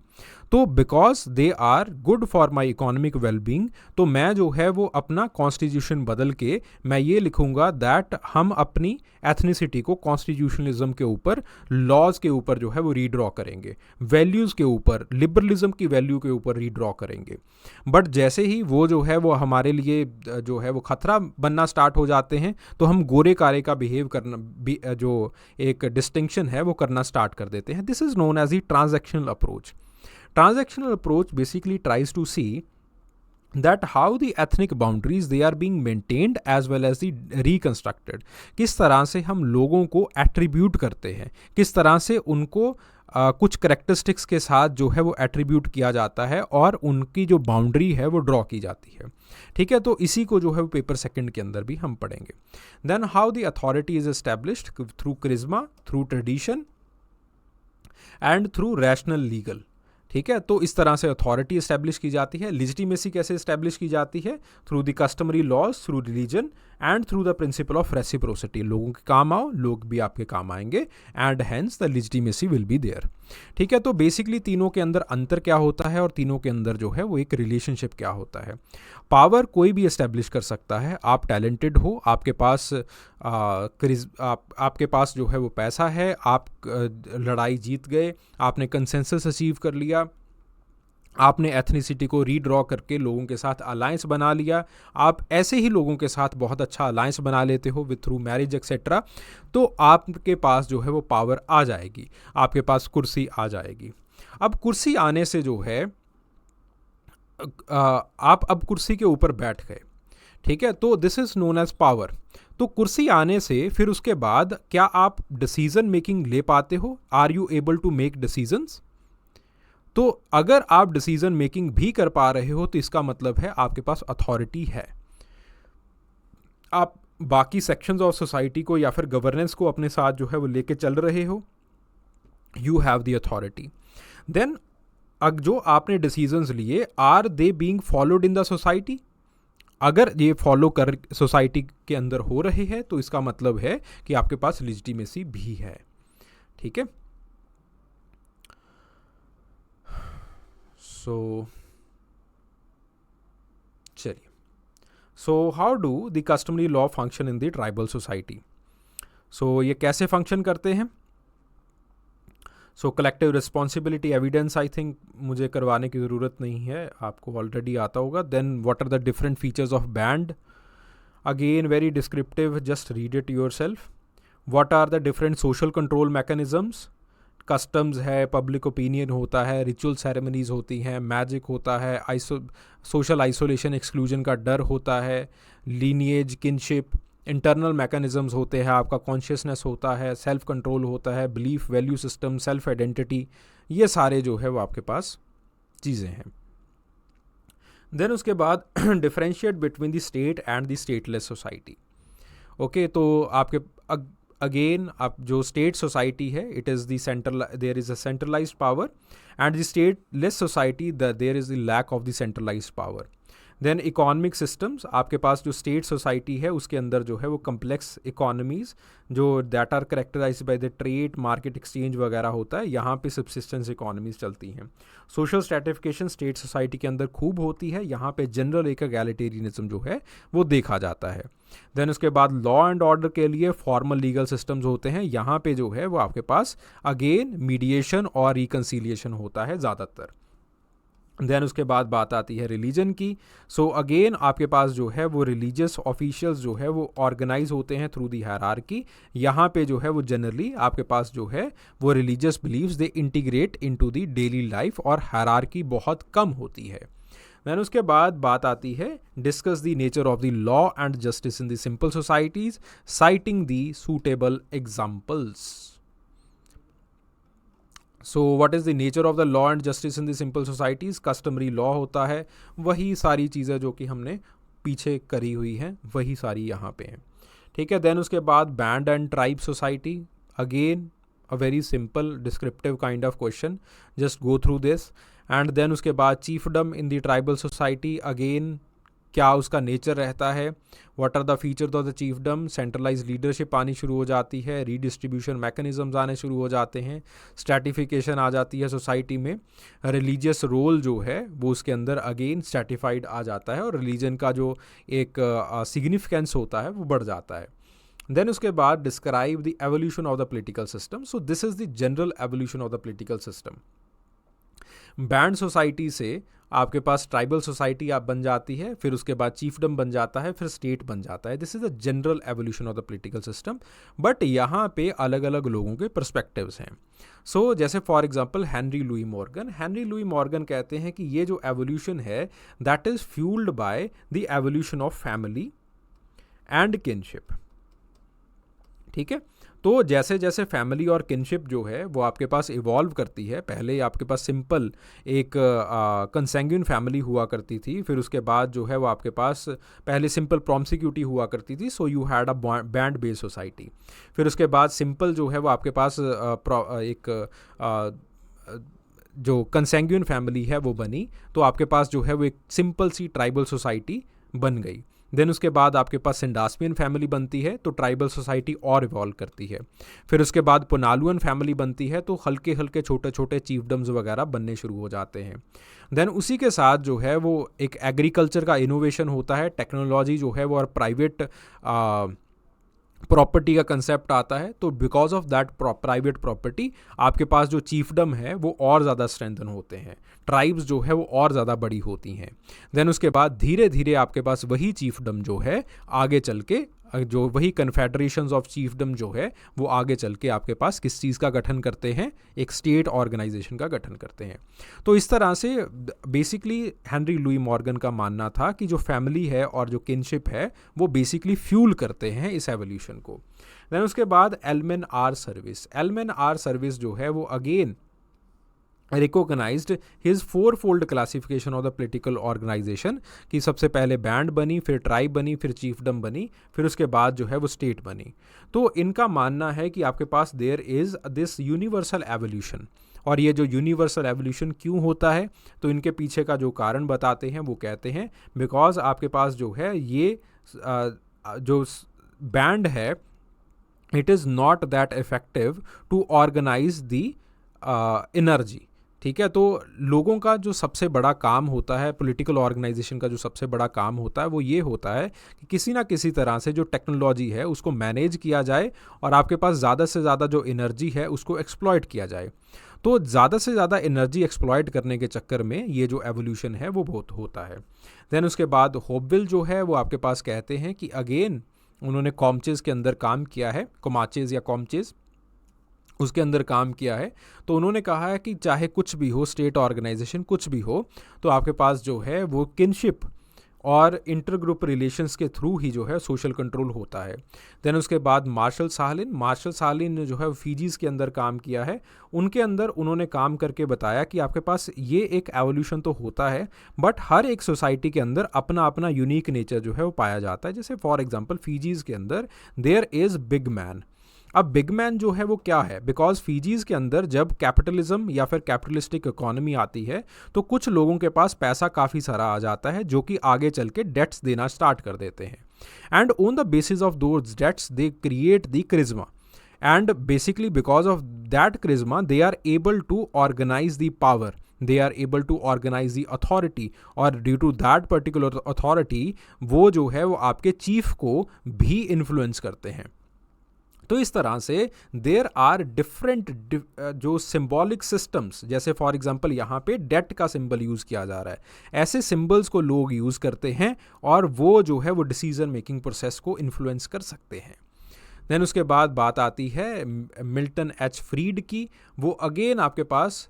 तो because they are good for my economic wellbeing, तो मैं जो है वो अपना कॉन्स्टिट्यूशन बदल के मैं ये लिखूंगा दैट हम अपनी एथनिसिटी को कॉन्स्टिट्यूशनलिज्म के ऊपर, लॉज के ऊपर जो है वो रीड्रॉ करेंगे, वैल्यूज़ के ऊपर, लिबरलिज्म की वैल्यू के ऊपर रीड्रॉ करेंगे। बट जैसे ही वो जो है वो हमारे लिए जो है वो खतरा बनना स्टार्ट हो जाते हैं तो हम गोरे कारे का बिहेव करना, जो एक डिस्टिंक्शन है वो करना स्टार्ट कर देते हैं। This is known as the transactional approach. Transactional approach basically tries to see that how the ethnic boundaries they are being maintained as well as the reconstructed। किस तरह से हम लोगों को एट्रीब्यूट करते हैं, किस तरह से उनको कुछ करेक्टरिस्टिक्स के साथ जो है वो एट्रीब्यूट किया जाता है और उनकी जो बाउंड्री है वो ड्रॉ की जाती है। ठीक है, तो इसी को जो है वो पेपर सेकंड के अंदर भी हम पढ़ेंगे। Then how the authority is established through charisma, through tradition and through rational legal. ठीक है, तो इस तरह से अथॉरिटी इस्टेब्लिश की जाती है। लिजिटिमेसी कैसे इस्टेब्लिश की जाती है? Through the customary laws, through religion and through the principle of reciprocity. लोगों के काम आओ, लोग भी आपके काम आएंगे, and hence the legitimacy will be there. ठीक है, तो बेसिकली तीनों के अंदर अंतर क्या होता है और तीनों के अंदर जो है वो एक रिलेशनशिप क्या होता है। पावर कोई भी इस्टेब्लिश कर सकता है। आप टैलेंटेड हो, आपके पास आपके पास जो है वो पैसा है, आप लड़ाई जीत गए, आपने कंसेंसस अचीव कर लिया, आपने एथनिसिटी को रीड्रॉ करके लोगों के साथ अलायंस बना लिया, आप ऐसे ही लोगों के साथ बहुत अच्छा अलायंस बना लेते हो विथ थ्रू मैरिज एक्सेट्रा, तो आपके पास जो है वो पावर आ जाएगी, आपके पास कुर्सी आ जाएगी। अब कुर्सी आने से जो है आप अब कुर्सी के ऊपर बैठ गए। ठीक है, तो this is known as power. तो कुर्सी आने से फिर उसके बाद क्या आप डिसीजन मेकिंग ले पाते हो? Are you able to make decisions? तो अगर आप डिसीजन मेकिंग भी कर पा रहे हो तो इसका मतलब है आपके पास अथॉरिटी है। आप बाकी सेक्शंस ऑफ सोसाइटी को या फिर गवर्नेंस को अपने साथ जो है वो लेके चल रहे हो, you have the authority. Then जो आपने डिसीजंस लिए, are they being followed in the society? अगर ये फॉलो कर सोसाइटी के अंदर हो रहे हैं तो इसका मतलब है कि आपके पास लेजिटिमेसी भी है। ठीक है, चलिए, so how do the customary law function in the tribal society? So ये कैसे फंक्शन करते हैं? So collective responsibility evidence I think मुझे करवाने की ज़रूरत नहीं है, आपको ऑलरेडी आता होगा। Then what are the different features of band? Again very descriptive, just read it yourself. What are the different social control mechanisms? Customs है, पब्लिक ओपिनियन होता है, रिचुअल सेरेमनीज होती हैं, मैजिक होता है, सोशल आइसोलेशन एक्सक्लूजन का डर होता है, लीनिएज, किनशिप, इंटरनल मैकेनिज्म्स होते हैं, आपका कॉन्शियसनेस होता है, सेल्फ कंट्रोल होता है, belief, value system, self identity, ये सारे जो है वो आपके पास चीज़ें हैं। देन उसके बाद differentiate between the state and the stateless society. Okay, तो आपके अगेन आप जो स्टेट सोसाइटी है, it is the there is a centralized power, and the stateless society there is the lack of the centralized power. Then economic systems, आपके पास जो state society है उसके अंदर जो है वो कम्प्लेक्स इकोनॉमीज़ जो that are characterized by the trade, market, exchange वगैरह होता है, यहाँ पे सब्सिस्टेंस इकोनॉमीज़ चलती हैं। सोशल स्ट्रैटिफिकेशन स्टेट सोसाइटी के अंदर खूब होती है, यहाँ पे जनरल एक एगैलिटेरियनिज्म जो है वो देखा जाता है। देन उसके बाद लॉ एंड ऑर्डर के लिए फॉर्मल लीगल सिस्टम्स होते हैं, यहाँ पे जो है वो आपके पास अगेन मीडिएशन और रिकन्सिलिएशन होता है ज़्यादातर। देन उसके बाद बात आती है रिलीजन की। सो अगेन आपके पास जो है वो रिलीजियस ऑफिशियल्स जो है वो ऑर्गेनाइज होते हैं थ्रू दी हायरार्की। यहाँ पे जो है वो जनरली आपके पास जो है वो religious beliefs they integrate into the daily life और हायरार्की बहुत कम होती है। देन उसके बाद बात आती है discuss the nature of the law and justice in the simple societies citing the suitable examples. So what is the nature of the law and justice in the simple societies? Customary law होता है, वही सारी चीज़ें जो कि हमने पीछे करी हुई हैं वही सारी यहाँ पे हैं, ठीक है। देन उसके बाद band and tribe society, again a very simple descriptive kind of question, just go through this. And then उसके बाद chiefdom in the tribal society, again क्या उसका नेचर रहता है, what are the features of the chiefdom, centralize leadership आनी शुरू हो जाती है, रीडिस्ट्रीब्यूशन मैकेनिज्म्स आने शुरू हो जाते हैं, स्ट्रैटिफिकेशन आ जाती है सोसाइटी में, रिलीजियस रोल जो है वो उसके अंदर अगेन स्ट्रैटिफाइड आ जाता है और रिलीजन का जो एक सिग्निफिकेंस होता है वो बढ़ जाता है। देन उसके बाद describe the evolution of the political system. So this is the general evolution of the political system. Band society से आपके पास ट्राइबल सोसाइटी आप बन जाती है, फिर उसके बाद चीफडम बन जाता है, फिर स्टेट बन जाता है। This is the general evolution of the political system, but यहाँ पे अलग अलग लोगों के पर्सपेक्टिव्स हैं। सो जैसे for example Henry Louis Morgan कहते हैं कि ये जो एवोल्यूशन है that is fuelled by the evolution of family and kinship, ठीक है। तो जैसे जैसे फैमिली और किनशिप जो है वो आपके पास इवॉल्व करती है, पहले आपके पास सिंपल एक कंसेंग्यूइन फैमिली हुआ करती थी, फिर उसके बाद जो है वो आपके पास पहले सिंपल प्रॉम्सिक्यूटी हुआ करती थी, so you had a band based society. फिर उसके बाद सिंपल जो है वो आपके पास एक जो कंसेंग्यूइन फैमिली है वो बनी, तो आपके पास जो है वो एक सिंपल सी ट्राइबल सोसाइटी बन गई। देन उसके बाद आपके पास सिंडास्पियन फैमिली बनती है, तो ट्राइबल सोसाइटी और इवॉल्व करती है। फिर उसके बाद पुनालुअन फैमिली बनती है, तो हल्के हल्के छोटे छोटे चीफडम्स वगैरह बनने शुरू हो जाते हैं। देन उसी के साथ जो है वो एक एग्रीकल्चर का इनोवेशन होता है, टेक्नोलॉजी जो है वो और प्राइवेट प्रॉपर्टी का कंसेप्ट आता है, तो because of that private property आपके पास जो चीफडम है वो और ज़्यादा स्ट्रेंथन होते हैं, ट्राइब्स जो है वो और ज़्यादा बड़ी होती हैं। देन उसके बाद धीरे धीरे आपके पास वही चीफडम जो है आगे चल के जो वही कन्फेडरेशंस ऑफ चीफडम जो है वो आगे चल के आपके पास किस चीज़ का गठन करते हैं, एक स्टेट ऑर्गेनाइजेशन का गठन करते हैं। तो इस तरह से बेसिकली हेनरी लुई मॉर्गन का मानना था कि जो फैमिली है और जो किनशिप है वो बेसिकली फ्यूल करते हैं इस एवोल्यूशन को। देन उसके बाद एलमेन आर सर्विस जो है वो again recognized his fourfold classification of the political organization कि सबसे पहले बैंड बनी, फिर ट्राइब बनी, फिर चीफडम बनी, फिर उसके बाद जो है वो स्टेट बनी। तो इनका मानना है कि आपके पास there is this universal evolution, और ये जो यूनिवर्सल एवोल्यूशन क्यों होता है तो इनके पीछे का जो कारण बताते हैं वो कहते हैं बिकॉज आपके पास जो है ये जो बैंड है it is not that effective to organize the energy, ठीक है। तो लोगों का जो सबसे बड़ा काम होता है, पॉलिटिकल ऑर्गेनाइजेशन का जो सबसे बड़ा काम होता है वो ये होता है कि किसी ना किसी तरह से जो टेक्नोलॉजी है उसको मैनेज किया जाए और आपके पास ज़्यादा से ज़्यादा जो एनर्जी है उसको एक्सप्लॉयट किया जाए। तो ज़्यादा से ज़्यादा एनर्जी एक्सप्लॉयट करने के चक्कर में ये जो एवोल्यूशन है वो बहुत होता है। देन उसके बाद होपविल जो है वो आपके पास कहते हैं कि अगेन उन्होंने कॉमचेज़ के अंदर काम किया है, कोमाचेज़ या कॉमचेज़ उसके अंदर काम किया है। तो उन्होंने कहा है कि चाहे कुछ भी हो, स्टेट ऑर्गेनाइजेशन कुछ भी हो, तो आपके पास जो है वो किनशिप और इंटरग्रुप रिलेशंस के थ्रू ही जो है सोशल कंट्रोल होता है। देन उसके बाद मार्शल साहलिन ने जो है फीजीज़ के अंदर काम किया है, उनके अंदर उन्होंने काम करके बताया कि आपके पास ये एक एवोल्यूशन तो होता है बट हर एक सोसाइटी के अंदर अपना अपना यूनिक नेचर जो है वो पाया जाता है। जैसे फॉर एग्जांपल फीजीज़ के अंदर देयर इज़ बिग मैन। अब बिग मैन जो है वो क्या है, बिकॉज फीजीज़ के अंदर जब कैपिटलिज्म या फिर कैपिटलिस्टिक इकोनॉमी आती है तो कुछ लोगों के पास पैसा काफ़ी सारा आ जाता है जो कि आगे चल के डेट्स देना स्टार्ट कर देते हैं, and on the basis of those dates they create the charisma, and basically because of that charisma they are able to organize the power, they are able to organize the authority, और due to that particular authority वो जो है वो आपके chief को भी influence करते हैं। तो इस तरह से देयर आर डिफरेंट जो सिंबॉलिक सिस्टम्स, जैसे फॉर एग्जांपल यहाँ पे डेट का सिंबल यूज़ किया जा रहा है, ऐसे सिंबल्स को लोग यूज़ करते हैं और वो जो है वो डिसीजन मेकिंग प्रोसेस को इन्फ्लुएंस कर सकते हैं। देन उसके बाद बात आती है मिल्टन एच फ्रीड की। वो अगेन आपके पास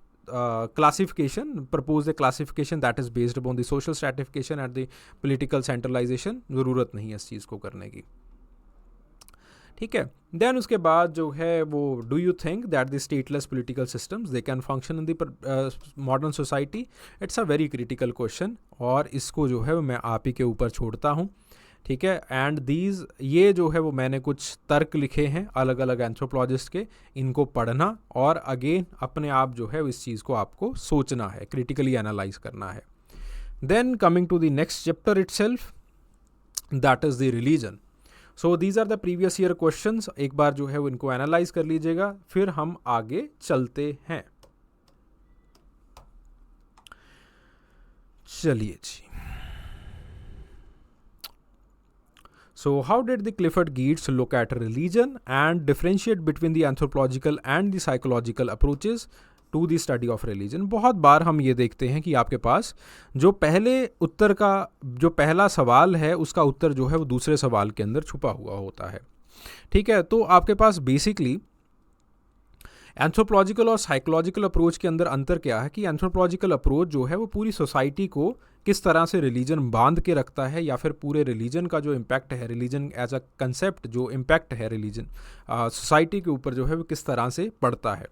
classification, propose a classification that is based upon the social stratification and the political centralization. ज़रूरत नहीं है इस चीज़ को करने की, ठीक है. देन उसके बाद जो है वो do you think that the stateless political systems they can function in the modern society. It's a very critical question, और इसको जो है वो मैं आप ही के ऊपर छोड़ता हूँ, ठीक है. एंड दीज, ये जो है वो मैंने कुछ तर्क लिखे हैं अलग अलग एंथ्रोपोलॉजिस्ट के, इनको पढ़ना और अगेन अपने आप जो है इस चीज़ को आपको सोचना है, क्रिटिकली एनालाइज करना है. Then coming to the next chapter itself, that is the religion. So these are the previous year questions. एक बार जो है वो इनको एनालाइज कर लीजिएगा, फिर हम आगे चलते हैं. चलिए जी. So how did the Clifford Geertz look at religion and differentiate between the anthropological and the psychological approaches to the study of religion? बहुत बार हम ये देखते हैं कि आपके पास जो पहले उत्तर का जो पहला सवाल है उसका उत्तर जो है वो दूसरे सवाल के अंदर छुपा हुआ होता है, ठीक है. तो आपके पास बेसिकली एंथ्रोपोलॉजिकल और साइकोलॉजिकल अप्रोच के अंदर अंतर क्या है कि एंथ्रोपोलॉजिकल अप्रोच जो है वो पूरी सोसाइटी को किस तरह से रिलीजन बांध के रखता है, या फिर पूरे रिलीजन का जो इम्पैक्ट है, रिलीजन एज अ कंसेप्ट जो इम्पैक्ट है रिलीजन सोसाइटी के ऊपर जो है वो किस तरह से पड़ता है,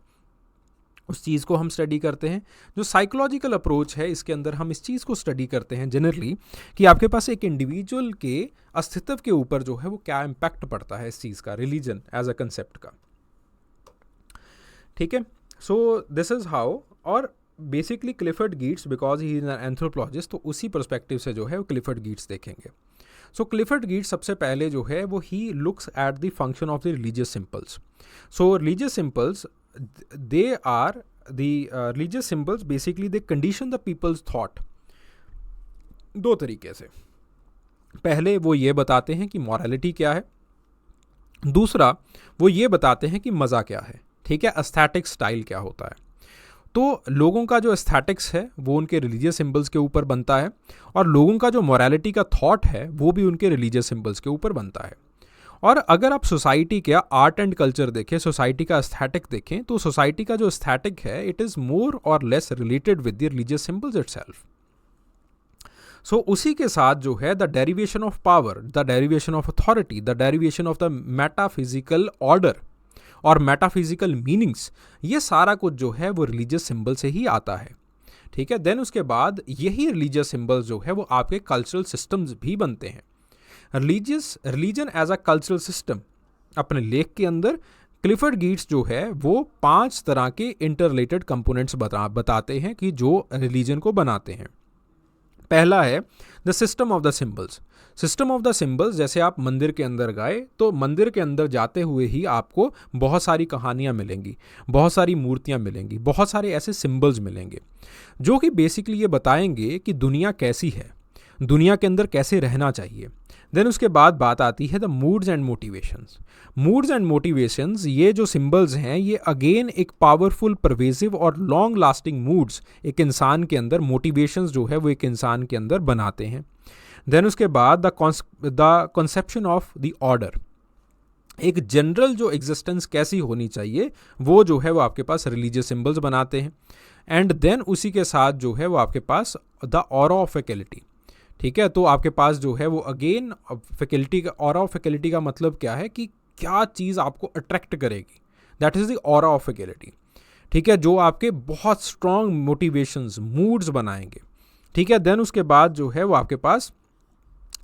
उस चीज़ को हम स्टडी करते हैं. जो साइकोलॉजिकल अप्रोच है इसके अंदर हम इस चीज़ को स्टडी करते हैं जनरली कि आपके पास एक इंडिविजुअल के अस्तित्व के ऊपर जो है वो क्या इम्पैक्ट पड़ता है इस चीज़ का, रिलीजन एज अ कंसेप्ट का, ठीक है. सो दिस इज़ हाउ, और basically Clifford Geertz because he is an anthropologist, तो उसी पर्सपेक्टिव से जो है वो क्लिफर्ड गीट्स देखेंगे. सो क्लिफर्ड गीट्स सबसे पहले जो है वो ही looks at the function of the religious symbols. So religious symbols they are the religious symbols basically they condition the peoples thought दो तरीके से. पहले वो ये बताते हैं कि मॉरलिटी क्या है, दूसरा वो ये बताते हैं कि मज़ा क्या है, ठीक है, एस्थेटिक स्टाइल क्या होता है. तो लोगों का जो एस्थेटिक्स है वो उनके रिलीजियस सिंबल्स के ऊपर बनता है, और लोगों का जो मॉरलिटी का थॉट है वो भी उनके रिलीजियस सिंबल्स के ऊपर बनता है. और अगर आप सोसाइटी का आर्ट एंड कल्चर देखें, सोसाइटी का एस्थेटिक देखें, तो सोसाइटी का जो एस्थेटिक है it is more or less related with the religious symbols itself. So उसी के साथ जो है the derivation of power, the derivation of authority, the derivation of the metaphysical order और मेटाफिजिकल मीनिंग्स, ये सारा कुछ जो है वो रिलीजियस सिंबल से ही आता है, ठीक है. देन उसके बाद यही रिलीजियस सिंबल्स जो है वो आपके कल्चरल सिस्टम्स भी बनते हैं. Religion as a cultural system, अपने लेख के अंदर क्लिफर्ड गीट्स जो है वो 5 तरह के इंटर रिलेटेड कंपोनेंट्स बताते हैं कि जो रिलीजन को बनाते हैं. पहला है the system of the symbols. System of the symbols, जैसे आप मंदिर के अंदर गए तो मंदिर के अंदर जाते हुए ही आपको बहुत सारी कहानियाँ मिलेंगी, बहुत सारी मूर्तियाँ मिलेंगी, बहुत सारे ऐसे सिंबल्स मिलेंगे जो कि बेसिकली ये बताएंगे कि दुनिया कैसी है, दुनिया के अंदर कैसे रहना चाहिए. देन उसके बाद बात आती है the moods and motivations. Moods and motivations, ये जो सिंबल्स हैं ये अगेन एक पावरफुल, परवेसिव और लॉन्ग लास्टिंग मूड्स एक इंसान के अंदर, मोटिवेशंस जो है वो एक इंसान के अंदर बनाते हैं. देन उसके बाद the conception of the order, एक जनरल जो एग्जिस्टेंस कैसी होनी चाहिए वो जो है वो आपके पास रिलीजियस सिंबल्स बनाते हैं. एंड देन उसी के साथ जो है वो आपके पास द ऑरा ऑफ फैकल्टी, ठीक है. तो आपके पास जो है वो अगेन फैकल्टी का, ऑरा ऑफ फैकल्टी का मतलब क्या है कि क्या चीज़ आपको अट्रैक्ट करेगी, that is the aura of faculty, ठीक है, जो आपके बहुत स्ट्रॉन्ग मोटिवेशंस, मूड्स बनाएंगे, ठीक है. देन उसके बाद जो है वो आपके पास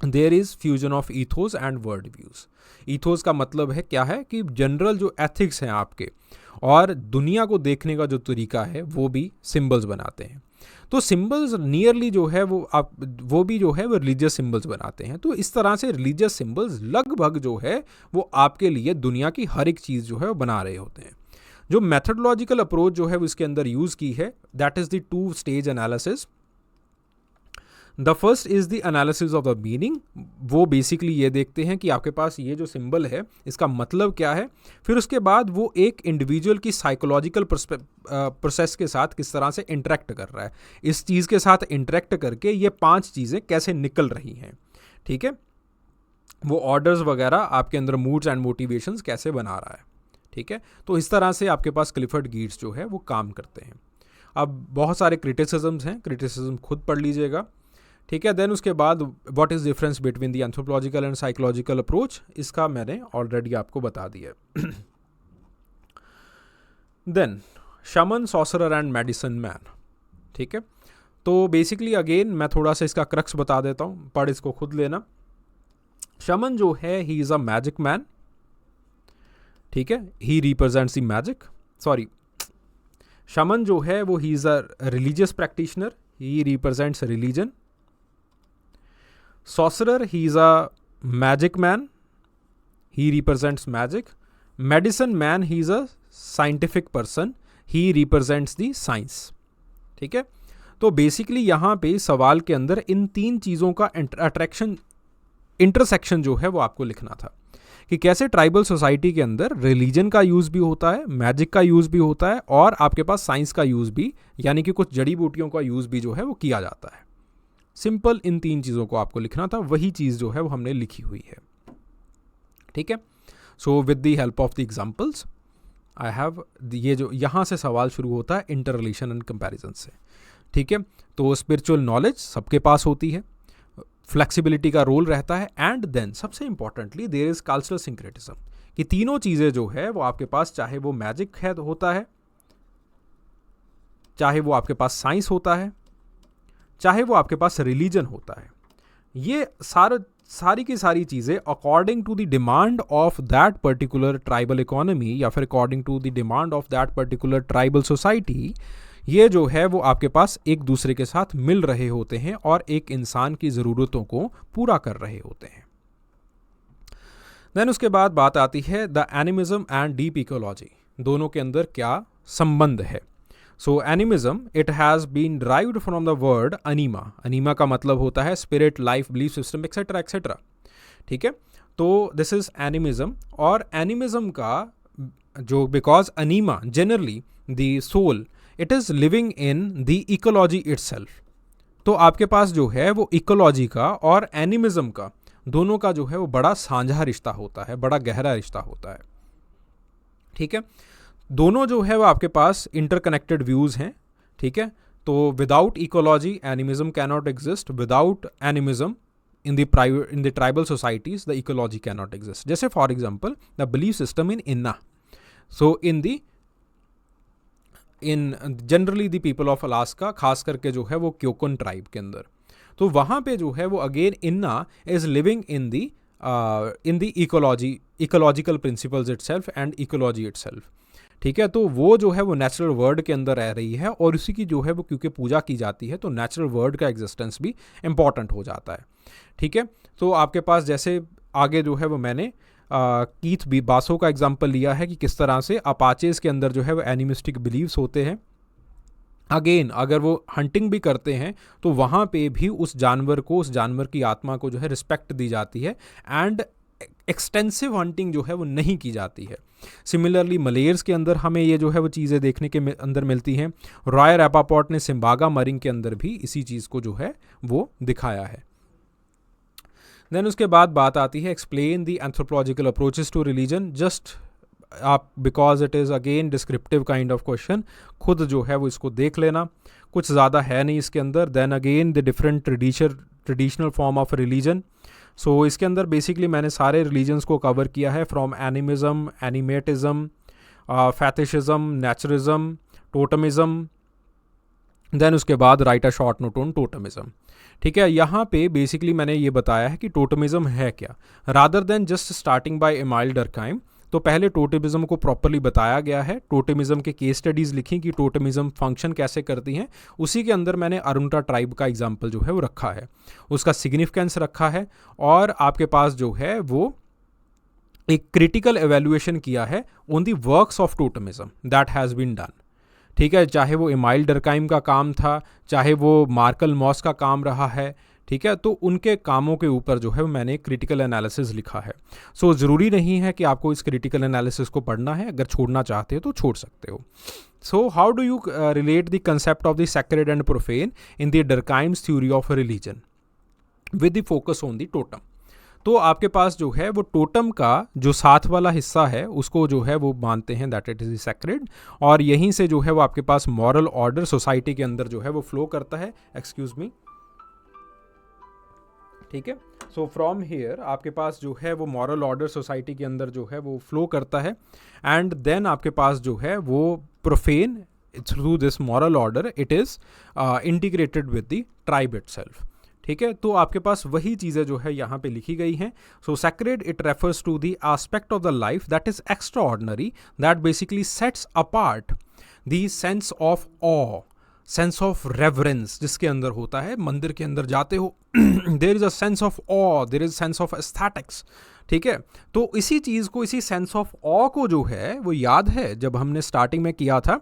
there is fusion of ethos and world views. Ethos का मतलब है क्या है कि जनरल जो एथिक्स हैं आपके और दुनिया को देखने का जो तरीका है वो भी सिंबल्स बनाते हैं. तो सिंबल्स नियरली जो है वो भी जो है वो रिलीजियस सिंबल्स बनाते हैं. तो इस तरह से रिलीजियस सिंबल्स लगभग जो है वो आपके लिए दुनिया की हर एक चीज़ जो है वो बना रहे होते हैं. जो मेथडोलॉजिकल अप्रोच जो है वो इसके अंदर यूज़ की है, that is the 2 stage analysis. The first is the analysis of the meaning. वो बेसिकली ये देखते हैं कि आपके पास ये जो सिंबल है इसका मतलब क्या है. फिर उसके बाद वो एक इंडिविजुअल की साइकोलॉजिकल प्रोसेस के साथ किस तरह से इंटरेक्ट कर रहा है, इस चीज़ के साथ इंटरेक्ट करके ये 5 चीज़ें कैसे निकल रही हैं, ठीक है. वो ऑर्डर्स वगैरह आपके अंदर मूड्स एंड मोटिवेशंस कैसे बना रहा है, ठीक है. तो इस तरह से आपके पास क्लिफर्ड गीट्स जो है वो काम करते हैं. अब बहुत सारे क्रिटिसिजम्स हैं, क्रिटिसिज्म खुद पढ़ लीजिएगा, ठीक है। देन उसके बाद what is difference between the anthropological and psychological approach, इसका मैंने ऑलरेडी आपको बता दिया। देन शमन, सॉसरर एंड मेडिसिन मैन, ठीक है। तो बेसिकली अगेन मैं थोड़ा सा इसका क्रक्स बता देता हूँ, पढ़ इसको खुद लेना। शमन जो है he is a magic man, ठीक है, ही रिप्रेजेंट्स द मैजिक, सॉरी, शमन जो है वो he is a religious practitioner, he represents religion. Sorcerer he is a magic man, he represents magic. Medicine man he is a scientific person, he represents the science, ठीक है। तो basically यहाँ पे सवाल के अंदर इन तीन चीज़ों का इंटरसेक्शन जो है वो आपको लिखना था कि कैसे ट्राइबल सोसाइटी के अंदर रिलीजन का यूज़ भी होता है, मैजिक का यूज़ भी होता है, और आपके पास साइंस का यूज़ भी, यानी कि कुछ जड़ी बूटियों का यूज़ भी जो है वो किया जाता है। सिंपल इन तीन चीज़ों को आपको लिखना था, वही चीज़ जो है वो हमने लिखी हुई है, ठीक है। So with the help of the examples I have, ये जो यहाँ से सवाल शुरू होता है इंटर रिलेशन एंड कंपैरिजन से, ठीक है। तो स्पिरिचुअल नॉलेज सबके पास होती है, फ्लेक्सिबिलिटी का रोल रहता है, एंड देन सबसे importantly there is cultural syncretism, कि तीनों चीज़ें जो है वो आपके पास, चाहे वो मैजिक है होता है, चाहे वो आपके पास साइंस होता है, चाहे वो आपके पास रिलीजन होता है, ये सारी की सारी चीज़ें according to the demand of that particular tribal economy या फिर according to the demand of that particular tribal society, ये जो है वो आपके पास एक दूसरे के साथ मिल रहे होते हैं और एक इंसान की ज़रूरतों को पूरा कर रहे होते हैं। देन उसके बाद बात आती है the animism and deep ecology, दोनों के अंदर क्या संबंध है। So animism it has been derived from the word anima, anima का मतलब होता है spirit, life, belief system etcetera etcetera, ठीक है। तो दिस इज एनिमिज्म, और एनिमिज्म का जो, because anima generally the soul it is living in the ecology itself, तो आपके पास जो है वो इकोलॉजी का और एनिमिज्म का दोनों का जो है वो बड़ा साझा रिश्ता होता है, बड़ा गहरा रिश्ता होता है, ठीक है। दोनों जो है वो आपके पास इंटरकनेक्टेड व्यूज़ हैं, ठीक है। तो without ecology animism cannot exist, without animism in the tribal societies the ecology cannot exist. जैसे for example the belief system in Inua, so in generally the people of Alaska, खास करके जो है वो क्योकन ट्राइब के अंदर, तो वहाँ पे जो है वो अगेन इन्ना is living in the ecological principles itself and ecology itself, ठीक है। तो वो जो है वो नेचुरल वर्ल्ड के अंदर रह रही है, और उसी की जो है वो क्योंकि पूजा की जाती है तो नेचुरल वर्ल्ड का एग्जिस्टेंस भी इम्पॉर्टेंट हो जाता है, ठीक है। तो आपके पास जैसे आगे जो है वो मैंने कीथ बी बासो का एग्जाम्पल लिया है कि किस तरह से अपाचेज के अंदर जो है वो एनिमिस्टिक बिलीव्स होते हैं। अगेन अगर वो हंटिंग भी करते हैं तो वहाँ पे भी उस जानवर को, उस जानवर की आत्मा को जो है रिस्पेक्ट दी जाती है, एंड एक्सटेंसिव हंटिंग जो है वो नहीं की जाती है। सिमिलरली मलेयर्स के अंदर हमें ये जो है वो चीज़ें देखने के अंदर मिलती हैं। रॉय रैपापोर्ट ने सिम्बागा मरिंग के अंदर भी इसी चीज़ को जो है वो दिखाया है। देन उसके बाद बात आती है explain the anthropological approaches to religion, just आप because it is again descriptive kind of question, खुद जो है वो इसको देख लेना, कुछ ज़्यादा है नहीं इसके अंदर। Then again the different traditional form of religion, so इसके अंदर बेसिकली मैंने सारे रिलीजन्स को कवर किया है, from animism, animatism, fetishism, naturism, totemism, then उसके बाद write a short note on totemism, ठीक है। यहाँ पे बेसिकली मैंने ये बताया है कि टोटमिज्म है क्या, rather than just starting by Emile Durkheim. तो पहले टोटमिज्म को प्रॉपर्ली बताया गया है, टोटमिज्म के केस स्टडीज़ लिखी कि टोटमिज्म फंक्शन कैसे करती हैं, उसी के अंदर मैंने अरुणा ट्राइब का एग्जाम्पल जो है वो रखा है, उसका सिग्निफिकेंस रखा है, और आपके पास जो है वो एक क्रिटिकल एवेल्युएशन किया है on the works of totemism that has been done, ठीक है। चाहे वो एमाइल डर्कहाइम का काम था, चाहे वो मार्कल मॉस का काम रहा है, ठीक है। तो उनके कामों के ऊपर जो है मैंने क्रिटिकल एनालिसिस लिखा है। सो ज़रूरी नहीं है कि आपको इस क्रिटिकल एनालिसिस को पढ़ना है, अगर छोड़ना चाहते हो तो छोड़ सकते हो। So how do you relate the concept of the sacred and profane in the Durkheim's theory of religion with the focus on the totem. तो आपके पास जो है वो टोटम का जो साथ वाला हिस्सा है उसको जो है वो मानते हैं दैट इट इज़ सेक्रेड, और यहीं से जो है वो आपके पास मॉरल ऑर्डर सोसाइटी के अंदर जो है वो फ्लो करता है। एक्सक्यूज मी, ठीक है। सो फ्रॉम हियर आपके पास जो है वो मॉरल ऑर्डर सोसाइटी के अंदर जो है वो फ्लो करता है, एंड देन आपके पास जो है वो profane through this moral order it is integrated with the tribe itself. ठीक है, तो आपके पास वही चीज़ें जो है यहाँ पे लिखी गई हैं। So sacred it refers to the aspect of the life that is extraordinary, that basically sets apart the sense of awe, sense of reverence जिसके अंदर होता है। मंदिर के अंदर जाते हो there is a sense of awe, there is sense of aesthetics. ठीक है, तो इसी चीज़ को, इसी सेंस ऑफ ऑ को जो है वो याद है जब हमने स्टार्टिंग में किया था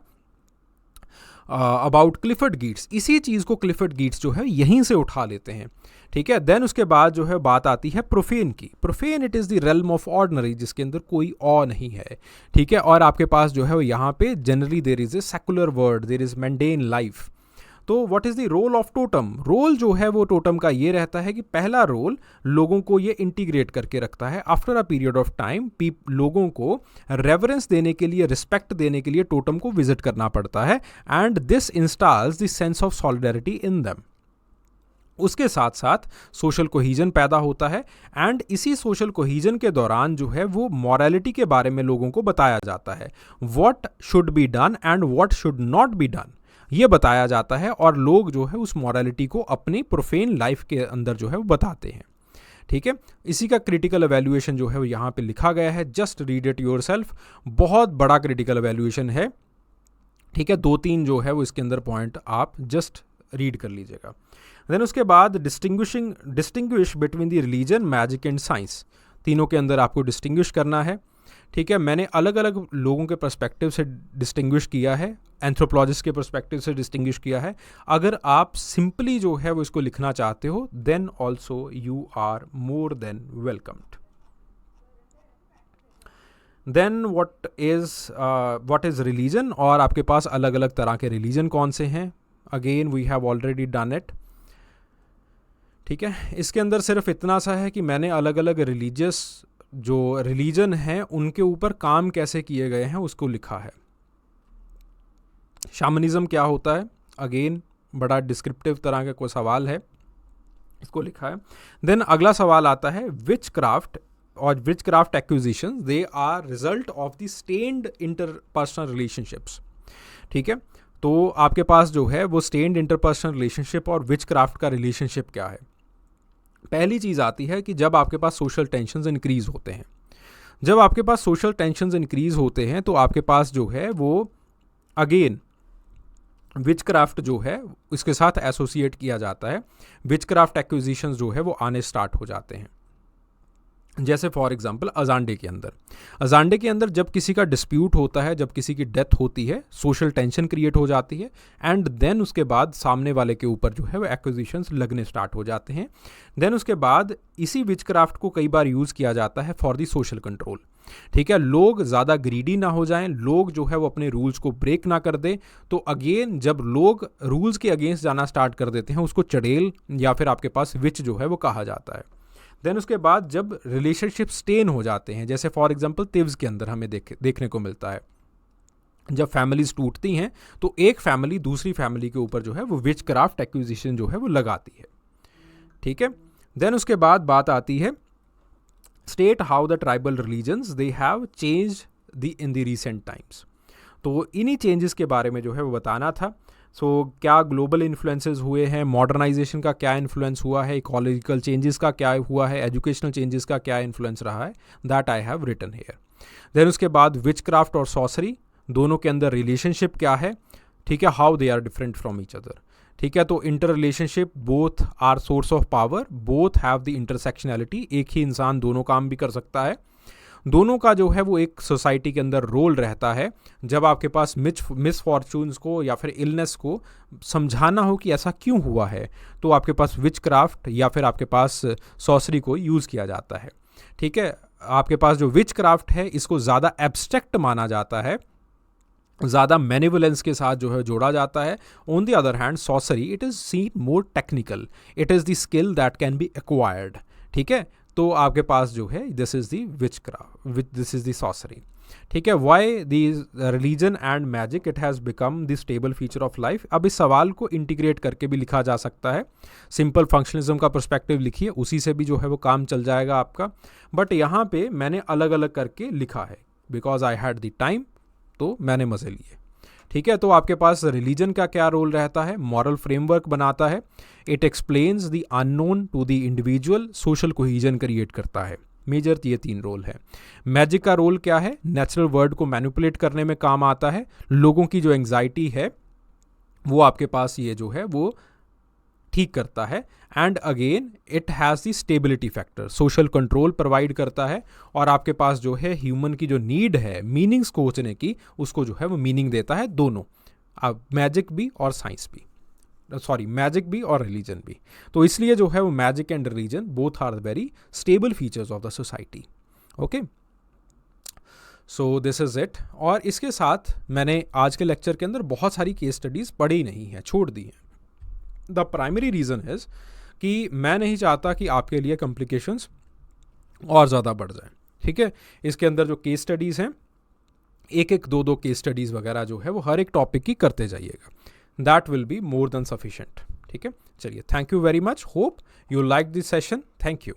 अबाउट क्लिफर्ड गीट्स, इसी चीज़ को क्लिफर्ड गीट्स जो है यहीं से उठा लेते हैं। ठीक है, देन उसके बाद जो है बात आती है प्रोफेन की। Profane it is the realm of ordinary, जिसके अंदर कोई ऑ नहीं है। ठीक है, और आपके पास जो है वो यहाँ पे generally there is a secular world, there is mundane life. तो what is the role of totem? Role जो है वो टोटम का ये रहता है कि पहला रोल लोगों को ये इंटीग्रेट करके रखता है। After a period of time लोगों को रेवरेंस देने के लिए, रिस्पेक्ट देने के लिए टोटम को विजिट करना पड़ता है, and this installs the sense of solidarity in them. उसके साथ साथ सोशल कोहीजन पैदा होता है, एंड इसी सोशल कोहीजन के दौरान जो है वो मॉरलिटी के बारे में लोगों को बताया जाता है। What should be done and what should not be done, ये बताया जाता है, और लोग जो है उस मॉरलिटी को अपनी प्रोफेन लाइफ के अंदर जो है वो बताते हैं। ठीक है, इसी का क्रिटिकल एवेल्युएशन जो है वो यहाँ पे लिखा गया है। जस्ट रीड इट योरसेल्फ, बहुत बड़ा क्रिटिकल एवेल्युएशन है। ठीक है, 2-3 जो है वो इसके अंदर पॉइंट आप जस्ट रीड कर लीजिएगा। देन उसके बाद distinguish between the religion, magic and science, तीनों के अंदर आपको डिस्टिंग्विश करना है। ठीक है, मैंने अलग अलग लोगों के पर्सपेक्टिव से डिस्टिंग्विश किया है, एंथ्रोपोलॉजिस्ट के पर्सपेक्टिव से डिस्टिंग्विश किया है। अगर आप सिंपली जो है वो इसको लिखना चाहते हो, then also you are more than welcomed. Then what is religion, और आपके पास अलग अलग तरह के रिलीजन कौन से हैं। Again we have already done it. ठीक है, इसके अंदर सिर्फ इतना सा है कि मैंने अलग अलग रिलीजियस जो रिलीजन हैं उनके ऊपर काम कैसे किए गए हैं उसको लिखा है। शामनिज्म क्या होता है, अगेन बड़ा डिस्क्रिप्टिव तरह का कोई सवाल है, इसको लिखा है। देन अगला सवाल आता है विच क्राफ्ट और witchcraft accusations they are result of the strained interpersonal relationships. ठीक है, तो आपके पास जो है वो स्टेन्ड इंटरपर्सनल रिलेशनशिप और विच क्राफ्ट का रिलेशनशिप क्या है। पहली चीज़ आती है कि जब आपके पास सोशल टेंशन्स इंक्रीज होते हैं, जब आपके पास सोशल टेंशन्स इंक्रीज होते हैं तो आपके पास जो है वो अगेन विचक्राफ्ट जो है इसके साथ एसोसिएट किया जाता है। विचक्राफ्ट एक्विजिशंस जो है वो आने स्टार्ट हो जाते हैं। जैसे फॉर एग्जांपल अजांडे के अंदर जब किसी का डिस्प्यूट होता है, जब किसी की डेथ होती है, सोशल टेंशन क्रिएट हो जाती है, एंड देन उसके बाद सामने वाले के ऊपर जो है वो एक्विजिशंस लगने स्टार्ट हो जाते हैं। देन उसके बाद इसी विचक्राफ्ट को कई बार यूज़ किया जाता है फॉर दी सोशल कंट्रोल। ठीक है, लोग ज़्यादा ग्रीडी ना हो जाएं, लोग जो है वो अपने रूल्स को ब्रेक ना कर दें। तो अगेन जब लोग रूल्स के अगेंस्ट जाना स्टार्ट कर देते हैं उसको चड़ेल या फिर आपके पास विच जो है वो कहा जाता है। देन उसके बाद जब रिलेशनशिप स्टेन हो जाते हैं, जैसे फॉर एग्जांपल तिव्स के अंदर हमें देखने को मिलता है, जब फैमिलीज टूटती हैं तो एक फैमिली दूसरी फैमिली के ऊपर जो है वो विच क्राफ्ट एक्विजिशन जो है वो लगाती है। ठीक है, देन उसके बाद बात आती है state how the tribal religions they have changed in the recent times. तो इन्हीं चेंजेस के बारे में जो है वो बताना था। क्या ग्लोबल इन्फ्लुएंसेस हुए हैं, मॉडर्नाइजेशन का क्या इन्फ्लुएंस हुआ है, इकोलॉजिकल चेंजेस का क्या हुआ है, एजुकेशनल चेंजेस का क्या इन्फ्लुएंस रहा है, that I have written here. Then उसके बाद विचक्राफ्ट और सॉसरी दोनों के अंदर रिलेशनशिप क्या है। ठीक है, how they are different from each other. ठीक है, तो inter relationship, both are source of power, both have the intersectionality, एक ही इंसान दोनों काम भी कर सकता है। दोनों का जो है वो एक सोसाइटी के अंदर रोल रहता है। जब आपके पास मिसफॉर्चून्स को या फिर इलनेस को समझाना हो कि ऐसा क्यों हुआ है, तो आपके पास विचक्राफ्ट या फिर आपके पास सॉसरी को यूज़ किया जाता है। ठीक है, आपके पास जो विचक्राफ्ट है इसको ज़्यादा एब्स्ट्रैक्ट माना जाता है, ज़्यादा मैनिवलेंस के साथ जो है जोड़ा जाता है। On the other hand sorcery it is seen more technical, it is the skill that can be acquired. ठीक है, तो आपके पास जो है this is the witchcraft, this is the sorcery. ठीक है, why the religion and magic it has become the stable feature of life. अब इस सवाल को इंटीग्रेट करके भी लिखा जा सकता है, सिंपल फंक्शनलिज्म का पर्सपेक्टिव लिखिए, उसी से भी जो है वो काम चल जाएगा आपका। बट यहाँ पे मैंने अलग अलग करके लिखा है because I had the time, तो मैंने मज़े लिए। ठीक है, तो आपके पास रिलीजन का क्या रोल रहता है, मॉरल फ्रेमवर्क बनाता है, it explains the unknown to the individual, social cohesion create करता है। मेजर ये 3 रोल है। मैजिक का रोल क्या है, नेचुरल वर्ल्ड को मैनिपुलेट करने में काम आता है, लोगों की जो एंग्जाइटी है वो आपके पास ये जो है वो ठीक करता है। And again it has the stability factor, social control provide करता है, और आपके पास जो है ह्यूमन की जो नीड है मीनिंग्स खोजने की, उसको जो है वो मीनिंग देता है, दोनों, अब मैजिक भी और साइंस भी, सॉरी मैजिक भी और रिलीजन भी। तो इसलिए जो है वो magic and religion both are very stable features of the society. Okay, so this is it. और इसके साथ मैंने आज के लेक्चर के अंदर बहुत सारी केस स्टडीज़ पढ़ी नहीं है, छोड़ दी हैं। द प्राइमरी रीज़न इज़ कि मैं नहीं चाहता कि आपके लिए कॉम्प्लिकेशंस और ज़्यादा बढ़ जाएं। ठीक है, इसके अंदर जो केस स्टडीज़ हैं, एक एक दो केस स्टडीज़ वगैरह जो है वो हर एक टॉपिक की करते जाइएगा, that will be more than sufficient. ठीक है, चलिए, thank you very much, hope you like this session, thank you.